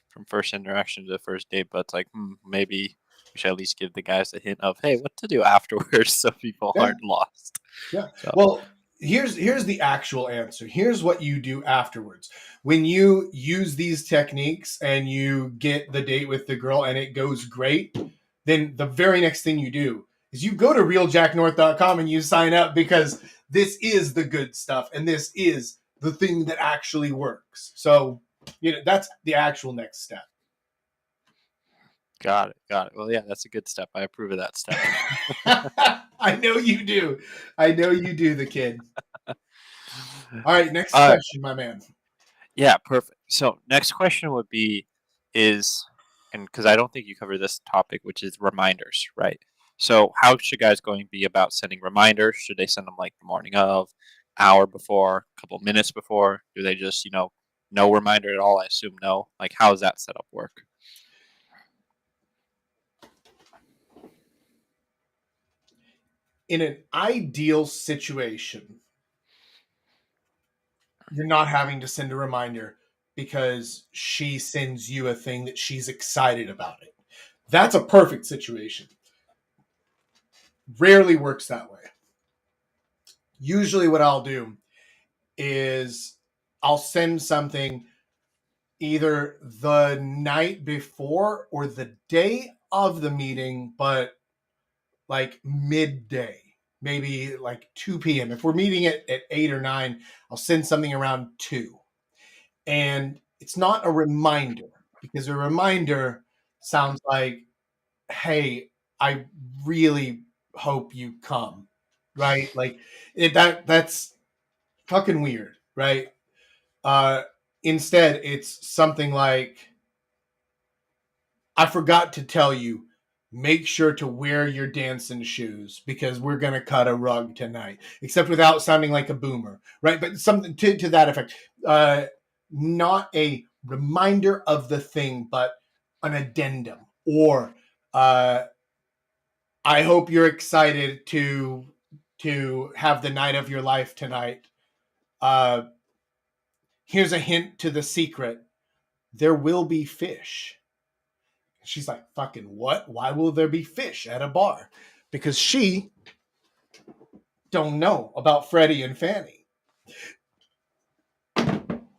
from first interaction to first date, but it's like, maybe we should at least give the guys a hint of, hey, what to do afterwards so people Yeah. aren't lost. Yeah. So, Well, here's the actual answer. Here's what you do afterwards. When you use these techniques and you get the date with the girl and it goes great, then the very next thing you do is you go to realjacknorth.com and you sign up, because this is the good stuff and this is the thing that actually works. So, that's the actual next step. got it. Got it. Well, yeah, that's a good step. I approve of that step. I know you do. I know you do, the kid. All right, next Uh, question, my man. yeah, perfect. So, next question would be and because I don't think you covered this topic, which is reminders, right? So, how should guys going be about sending reminders? Should they send them like the morning of, hour before, a couple minutes before? Do they just, no reminder at all? I assume no. Like, how does that setup work? In an ideal situation, you're not having to send a reminder because she sends you a thing that she's excited about it. That's a perfect situation. Rarely works that way. Usually, what I'll do is I'll send something either the night before or the day of the meeting, but like midday, maybe like 2 p.m. If we're meeting at 8 or 9, I'll send something around 2. And it's not a reminder, because a reminder sounds like, hey, I really hope you come, right? Like, that's fucking weird, right? Uh, Instead, it's something like, I forgot to tell you, make sure to wear your dancing shoes because we're going to cut a rug tonight, except without sounding like a boomer, right? But something to that effect. Not a reminder of the thing, but an addendum. Or, I hope you're excited to to have the night of your life tonight. Here's a hint to the secret. There will be fish. She's like, fucking what? Why will there be fish at a bar? Because she don't know about Freddie and Fanny.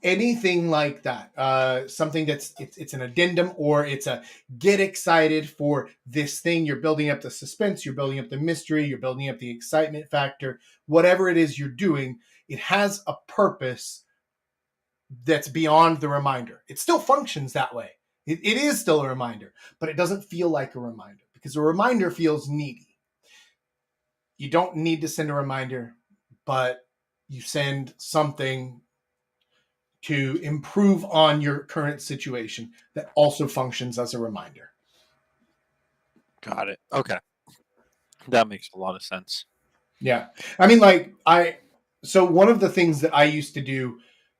Anything like that, something that's it's an addendum, or it's a get excited for this thing. You're building up the suspense, you're building up the mystery, you're building up the excitement factor. Whatever it is you're doing, it has a purpose that's beyond the reminder. It still functions that way. It is still a reminder, but it doesn't feel like a reminder because a reminder feels needy. You don't need to send a reminder, but you send something to improve on your current situation that also functions as a reminder. Got it. Okay. That makes a lot of sense. Yeah. I mean, so one of the things that I used to do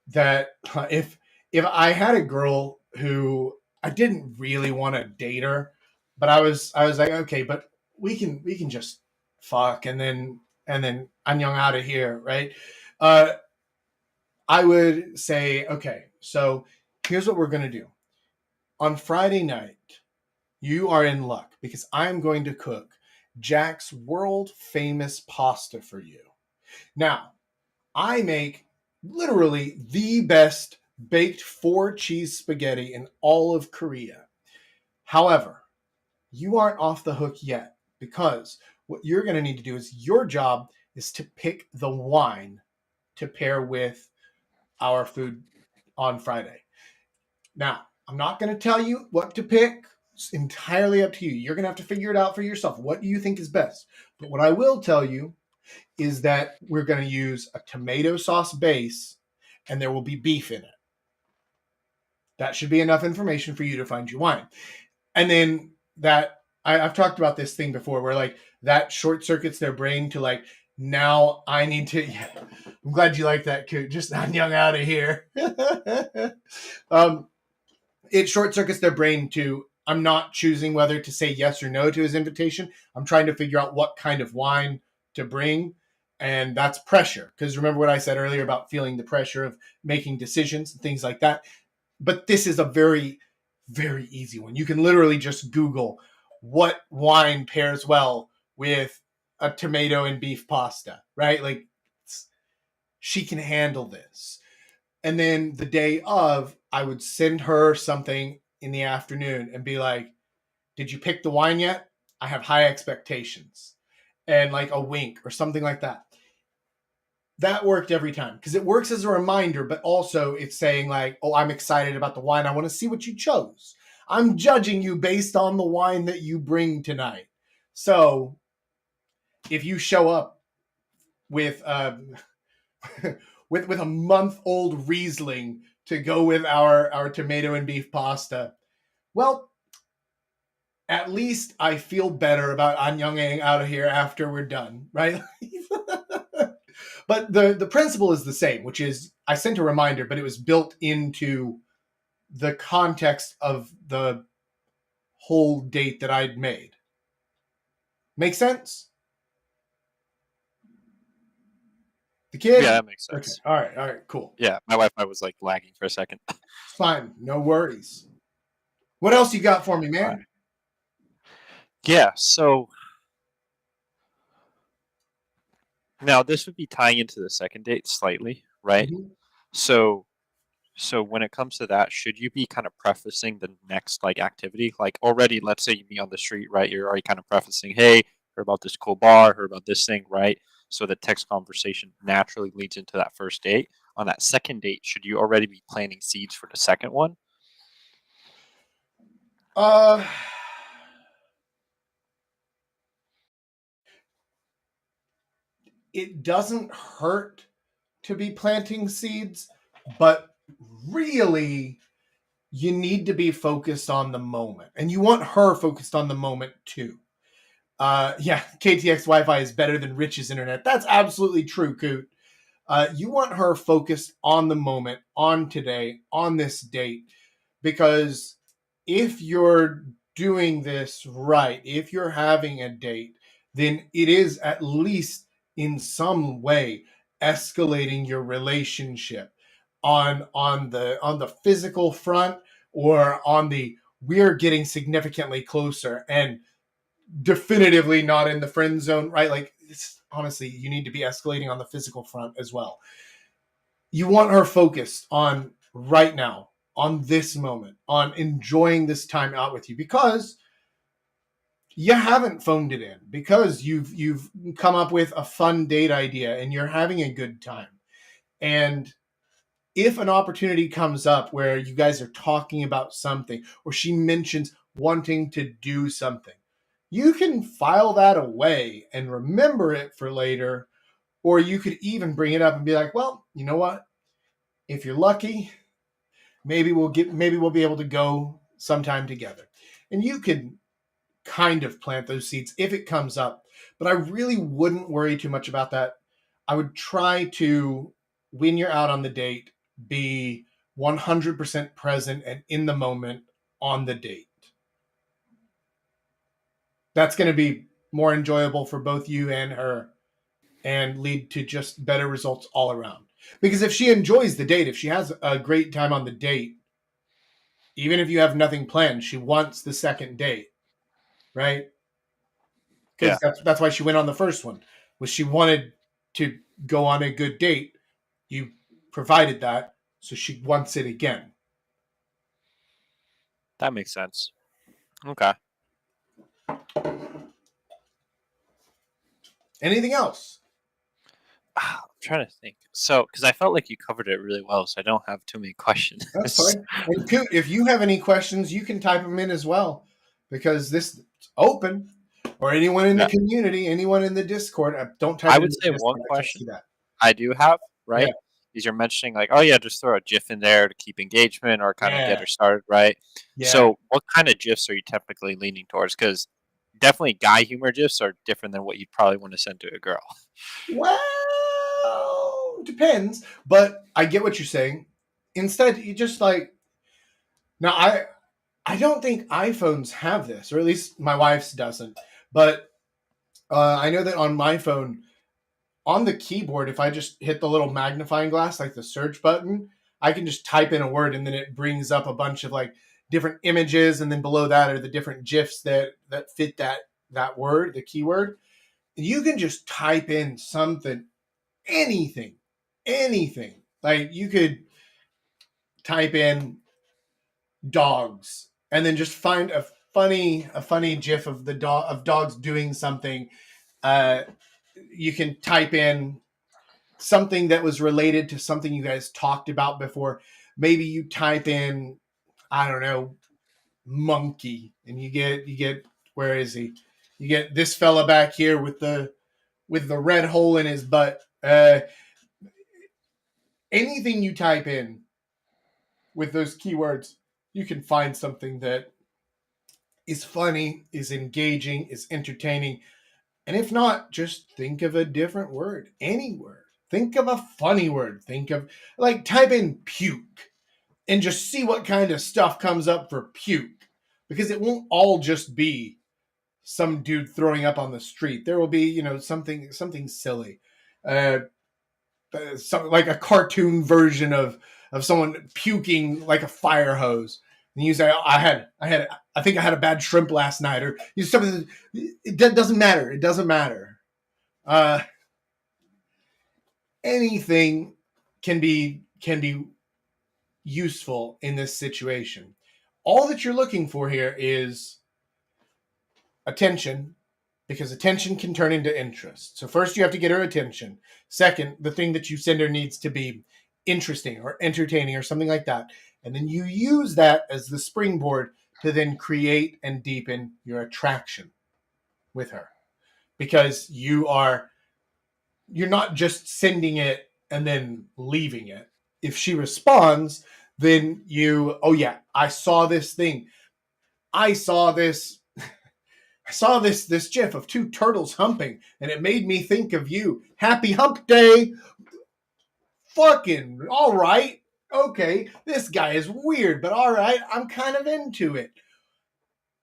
that if I had a girl who I didn't really want to date her, but I was like, okay, but we can just fuck and then I'm young out of here, right? I would say, okay, so here's what we're gonna do. On Friday night, you are in luck because I'm going to cook Jack's world famous pasta for you. Now, I make literally the best baked 4-cheese spaghetti in all of Korea. However, you aren't off the hook yet because what you're going to need to do is your job is to pick the wine to pair with our food on Friday. Now, I'm not going to tell you what to pick. It's entirely up to you. You're going to have to figure it out for yourself. What do you think is best? But what I will tell you is that we're going to use a tomato sauce base and there will be beef in it. That should be enough information for you to find your wine. And then I've talked about this thing before where like that short circuits their brain to like, now I need to, yeah, I'm glad you like that, Coot. Just I'm young out of here. It short circuits their brain to, I'm not choosing whether to say yes or no to his invitation. I'm trying to figure out what kind of wine to bring. And that's pressure. Because remember what I said earlier about feeling the pressure of making decisions and things like that. But this is a very, very easy one. You can literally just Google what wine pairs well with a tomato and beef pasta, right? Like she can handle this. And then the day of, I would send her something in the afternoon and be like, did you pick the wine yet? I have high expectations. And like a wink or something like that. That worked every time because it works as a reminder, but also it's saying like, oh, I'm excited about the wine. I want to see what you chose. I'm judging you based on the wine that you bring tonight. So if you show up with with a month-old Riesling to go with our tomato and beef pasta, well, at least I feel better about Anyang out of here after we're done, right? But the principle is the same, which is I sent a reminder, but it was built into the context of the whole date that I'd made. Make sense? The kid? Yeah, that makes sense. Okay. All right, cool. Yeah, my Wi-Fi was like lagging for a second. It's fine. No worries. What else you got for me, man? Right. Yeah, so now this would be tying into the second date slightly, right? Mm-hmm. So when it comes to that, should you be kind of prefacing the next like activity? Like already, let's say you meet on the street, right? You're already kind of prefacing, hey, heard about this cool bar, heard about this thing, right? So the text conversation naturally leads into that first date. On that second date, should you already be planting seeds for the second one? It doesn't hurt to be planting seeds, but really you need to be focused on the moment, and you want her focused on the moment too. Yeah, KTX Wi-Fi is better than Rich's internet. That's absolutely true, Coot. You want her focused on the moment, on today, on this date, because if you're doing this right, if you're having a date, then it is at least in some way escalating your relationship on the physical front, or on the we're getting significantly closer and definitively not in the friend zone, right? Like, it's, honestly, you need to be escalating on the physical front as well. You want her focused on right now, on this moment, on enjoying this time out with you, because you haven't phoned it in, because you've come up with a fun date idea and you're having a good time. And if an opportunity comes up where you guys are talking about something, or she mentions wanting to do something, you can file that away and remember it for later. Or you could even bring it up and be like, well, you know what? If you're lucky, maybe we'll be able to go sometime together. And you could kind of plant those seeds if it comes up. But I really wouldn't worry too much about that. I would try to, when you're out on the date, be 100% present and in the moment on the date. That's going to be more enjoyable for both you and her, and lead to just better results all around. Because if she enjoys the date, if she has a great time on the date, even if you have nothing planned, she wants the second date, right? Yeah, Because that's why she went on the first one, was she wanted to go on a good date. You provided that, so she wants it again. that makes sense. Okay. Anything else? I'm trying to think. So, because I felt like you covered it really well, so I don't have too many questions. That's fine. And Coot, if you have any questions, you can type them in as well, because this is open. Or anyone in the Yeah, community, anyone in the Discord, don't type I it in would the say one Discord. I can't question see that. I do have, Yeah, right, is you're mentioning like, oh yeah, just throw a GIF in there to keep engagement or kind of get yeah, her started, right? yeah. So, what kind of GIFs are you typically leaning towards? Because definitely guy humor GIFs are different than what you'd probably want to send to a girl. Well, depends, but I get what you're saying. Instead, you just like, now I don't think iPhones have this, or at least my wife's doesn't. But I know that on my phone, on the keyboard, if I just hit the little magnifying glass, like the search button, I can just type in a word, and then it brings up a bunch of like different images, and then below that are the different GIFs that fit that word, the keyword. You can just type in something, anything, anything. Like, you could type in dogs, and then just find a funny GIF of the dogs doing something. Uh, you can type in something that was related to something you guys talked about before. Maybe you type in, I don't know, monkey, and you get where is he? You get this fella back here with the red hole in his butt. Anything you type in with those keywords, you can find something that is funny, is engaging, is entertaining. And if not, just think of a different word, any word. Think of a funny word. Think of, like, type in puke and just see what kind of stuff comes up for puke. Because it won't all just be some dude throwing up on the street. There will be, something silly. Uh, Something like a cartoon version of someone puking like a fire hose. And you say, I think I had a bad shrimp last night, or something. It doesn't matter. It doesn't matter. Uh, Anything can be useful in this situation. All that you're looking for here is attention, because attention can turn into interest. So first you have to get her attention. Second, the thing that you send her needs to be interesting or entertaining or something like that. And then you use that as the springboard to then create and deepen your attraction with her. Because you're not just sending it and then leaving it. If she responds, then oh yeah, I saw this thing. I saw this this GIF of two turtles humping, and it made me think of you. Happy hump day. Fucking all right. Okay, this guy is weird, but all right, I'm kind of into it.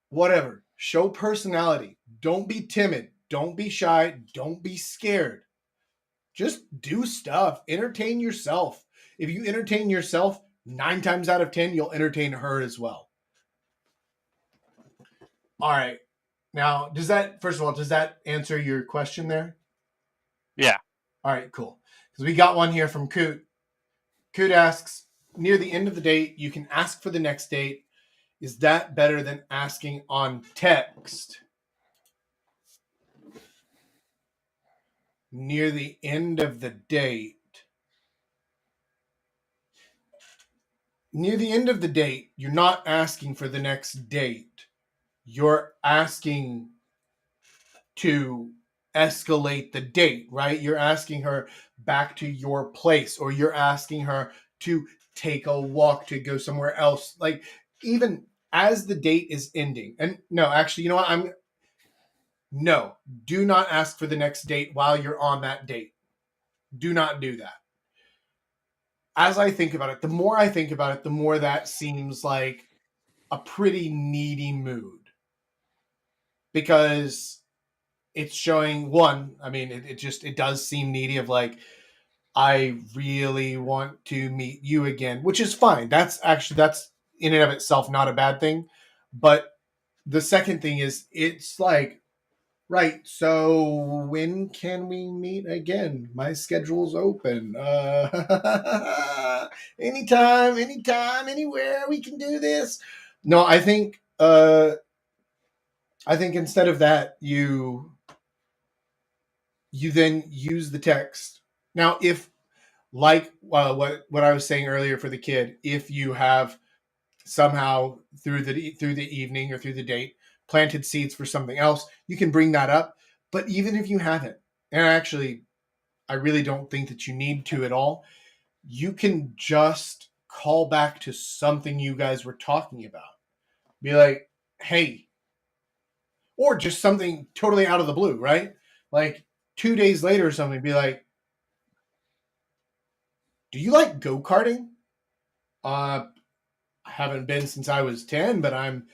Whatever. Show personality. Don't be timid. Don't be shy. Don't be scared. Just do stuff. Entertain yourself. If you entertain yourself, 9 times out of 10, you'll entertain her as well. All right. Now, first of all, does that answer your question there? Yeah. All right, cool. Because we got one here from Coot. Coot asks, near the end of the date, you can ask for the next date. Is that better than asking on text? Near the end of the date. Near the end of the date, you're not asking for the next date. You're asking to escalate the date, right? You're asking her back to your place, or you're asking her to take a walk to go somewhere else. Like, even as the date is ending. And no, actually, you know what? No, do not ask for the next date while you're on that date. Do not do that. As I think about it, the more I think about it, the more that seems like a pretty needy mood. Because it's showing, one, I mean, it does seem needy, of like, I really want to meet you again, which is fine. That's in and of itself not a bad thing. But the second thing is, it's like, right, so when can we meet again? My schedule's open. Anytime, anywhere, we can do this. No, I think instead of that, you then use the text. Now, if, like, what I was saying earlier for the kid, if you have somehow through the evening or through the date planted seeds for something else, you can bring that up. But even if you haven't, and actually, I really don't think that you need to at all, you can just call back to something you guys were talking about. Be like, hey, or just something totally out of the blue, right? Like 2 days later or something, be like, do you like go-karting? I haven't been since I was 10, but I'm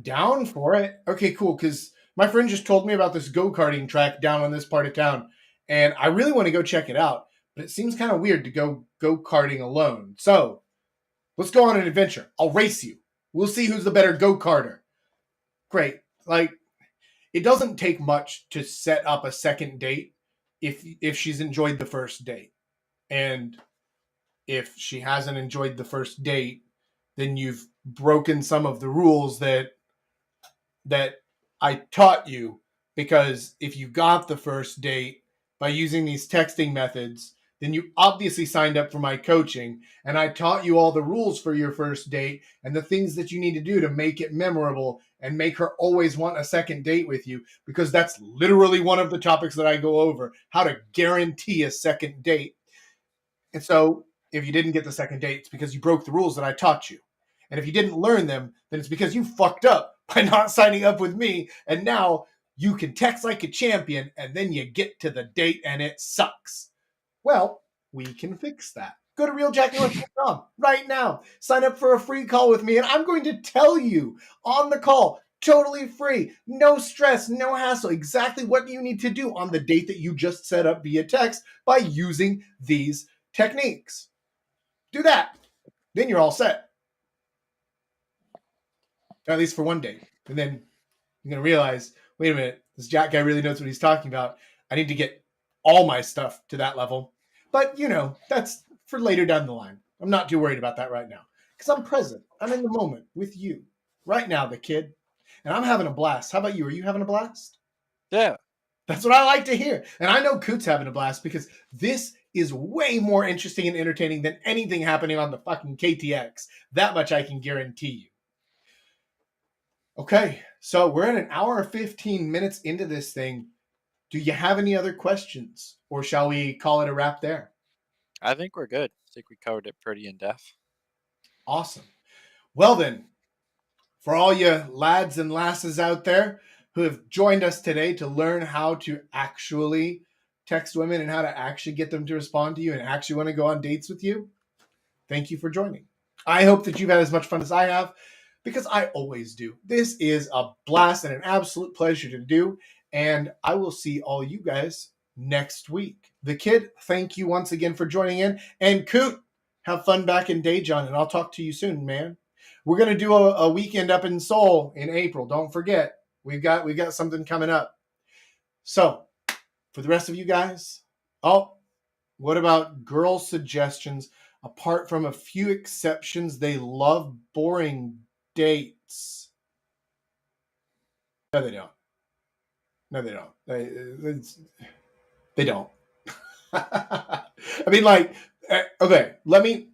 down for it. Okay, cool, because my friend just told me about this go-karting track down on this part of town, and I really want to go check it out, but it seems kind of weird to go go-karting alone. So let's go on an adventure. I'll race you. We'll see who's the better go-karter. Great. Like, it doesn't take much to set up a second date if she's enjoyed the first date. And if she hasn't enjoyed the first date, then you've broken some of the rules that I taught you. Because if you got the first date by using these texting methods, then you obviously signed up for my coaching, and I taught you all the rules for your first date and the things that you need to do to make it memorable and make her always want a second date with you, because that's literally one of the topics that I go over, how to guarantee a second date. And so if you didn't get the second date, it's because you broke the rules that I taught you. And if you didn't learn them, then it's because you fucked up by not signing up with me. And now you can text like a champion, and then you get to the date and it sucks. Well, we can fix that. Go to realjacknorth.com right now. Sign up for a free call with me, and I'm going to tell you on the call, totally free, no stress, no hassle, exactly what you need to do on the date that you just set up via text by using these techniques. Do that. Then you're all set. At least for one day. And then you're going to realize, wait a minute, this Jack guy really knows what he's talking about. I need to get all my stuff to that level. But, that's for later down the line. I'm not too worried about that right now. Because I'm present. I'm in the moment with you. Right now, the kid. And I'm having a blast. How about you? Are you having a blast? Yeah. That's what I like to hear. And I know Coot's having a blast, because this is way more interesting and entertaining than anything happening on the fucking KTX. That much I can guarantee you. Okay, so we're at an hour and 15 minutes into this thing. Do you have any other questions, or shall we call it a wrap there? I think we're good. I think we covered it pretty in depth. Awesome. Well then, for all you lads and lasses out there who have joined us today to learn how to actually text women and how to actually get them to respond to you and actually want to go on dates with you, thank you for joining. I hope that you've had as much fun as I have, because I always do. This is a blast and an absolute pleasure to do, and I will see all you guys next week. the kid, thank you once again for joining in. And Coot, have fun back in Daejeon, and I'll talk to you soon, man. We're gonna do a weekend up in Seoul in April. Don't forget, we've got something coming up. So, for the rest of you guys, oh, what about girl suggestions? Apart from a few exceptions, they love boring dates. No, they don't. No, they don't. They don't. I mean, like, okay, let me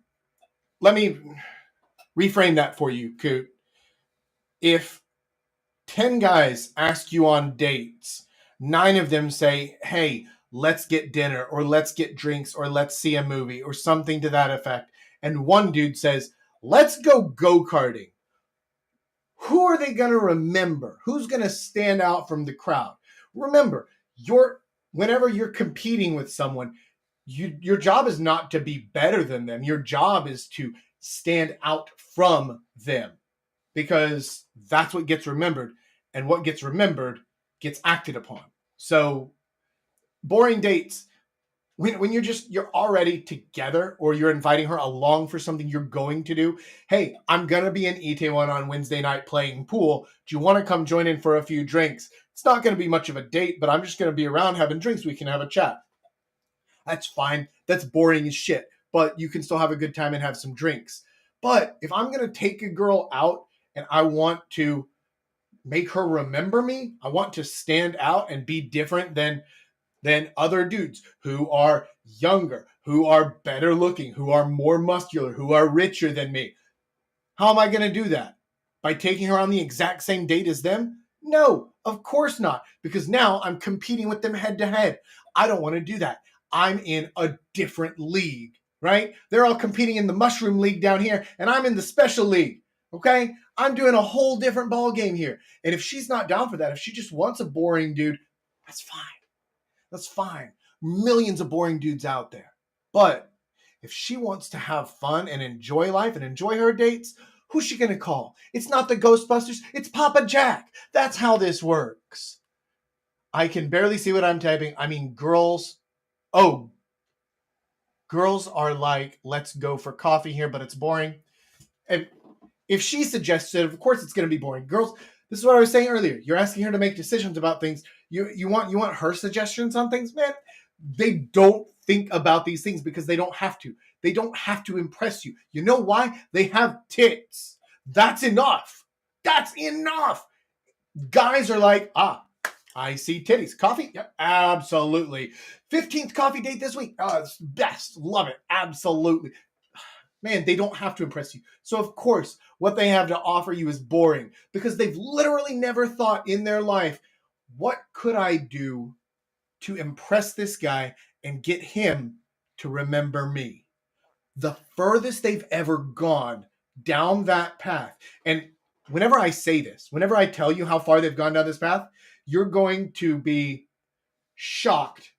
reframe that for you, Coot. If 10 guys ask you on dates, 9 of them say, hey, let's get dinner, or let's get drinks, or let's see a movie, or something to that effect, and one dude says, let's go go-karting, who are they going to remember? Who's going to stand out from the crowd? Remember, whenever you're competing with someone, your job is not to be better than them. Your job is to stand out from them, because that's what gets remembered, and what gets remembered gets acted upon. So boring dates, when you're already together, or you're inviting her along for something you're going to do. Hey, I'm going to be in Itaewon on Wednesday night playing pool. Do you want to come join in for a few drinks? It's not going to be much of a date, but I'm just going to be around having drinks. We can have a chat. That's fine. That's boring as shit, but you can still have a good time and have some drinks. But if I'm going to take a girl out and I want to make her remember me, I want to stand out and be different than other dudes who are younger, who are better looking, who are more muscular, who are richer than me. How am I going to do that? By taking her on the exact same date as them? No, of course not, because now I'm competing with them head to head. I don't want to do that. I'm in a different league, right? They're all competing in the mushroom league down here, and I'm in the special league, okay? I'm doing a whole different ball game here. And if she's not down for that, if she just wants a boring dude, that's fine. That's fine. Millions of boring dudes out there. But if she wants to have fun and enjoy life and enjoy her dates, who's she going to call? It's not the Ghostbusters. It's Papa Jack. That's how this works. I can barely see what I'm typing. I mean, girls are like, let's go for coffee here, but it's boring. And if she suggests it, of course it's going to be boring. Girls, this is what I was saying earlier. You're asking her to make decisions about things. You want her suggestions on things, man. They don't think about these things because they don't have to. They don't have to impress you. You know why? They have tits. That's enough. That's enough. Guys are like, I see titties. Coffee? Yep, absolutely. 15th coffee date this week. Oh, it's best. Love it. Absolutely. Man, they don't have to impress you. So, of course, what they have to offer you is boring, because they've literally never thought in their life, what could I do to impress this guy and get him to remember me? The furthest they've ever gone down that path. And whenever I say this, whenever I tell you how far they've gone down this path, you're going to be shocked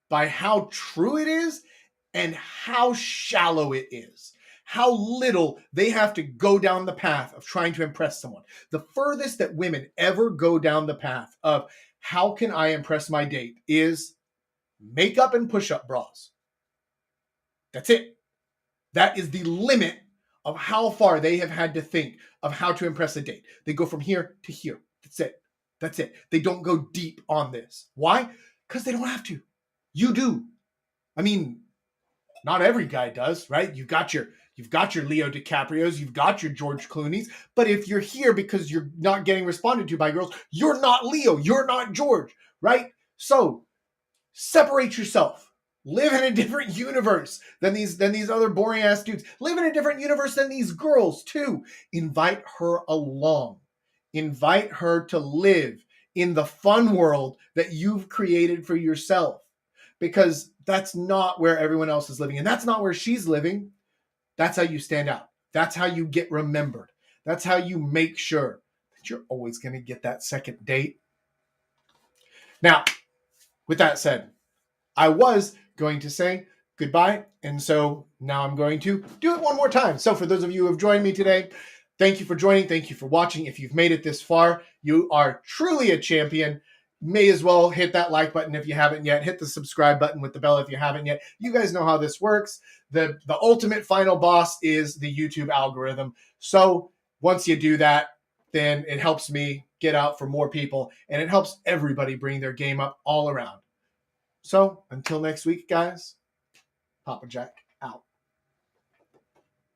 by how true it is and how shallow it is. How little they have to go down the path of trying to impress someone. The furthest that women ever go down the path of how can I impress my date is makeup and push-up bras. That's it. That is the limit of how far they have had to think of how to impress a date. They go from here to here. That's it. That's it. They don't go deep on this. Why? Because they don't have to. You do. I mean, not every guy does, right? You've got your Leo DiCaprios, you've got your George Clooney's, but if you're here because you're not getting responded to by girls, you're not Leo, you're not George, right? So separate yourself. Live in a different universe than these other boring ass dudes. Live in a different universe than these girls too. Invite her along. Invite her to live in the fun world that you've created for yourself, because that's not where everyone else is living, and that's not where she's living. That's how you stand out. That's how you get remembered. That's how you make sure that you're always going to get that second date. Now, with that said, I was going to say goodbye, and so now I'm going to do it one more time. So for those of you who have joined me today, thank you for joining. Thank you for watching. If you've made it this far, you are truly a champion. may as well hit that like button if you haven't yet. Hit the subscribe button with the bell if you haven't yet. You guys know how this works. The ultimate final boss is the YouTube algorithm. So once you do that, then it helps me get out for more people, and it helps everybody bring their game up all around. So until next week, guys, Papa Jack.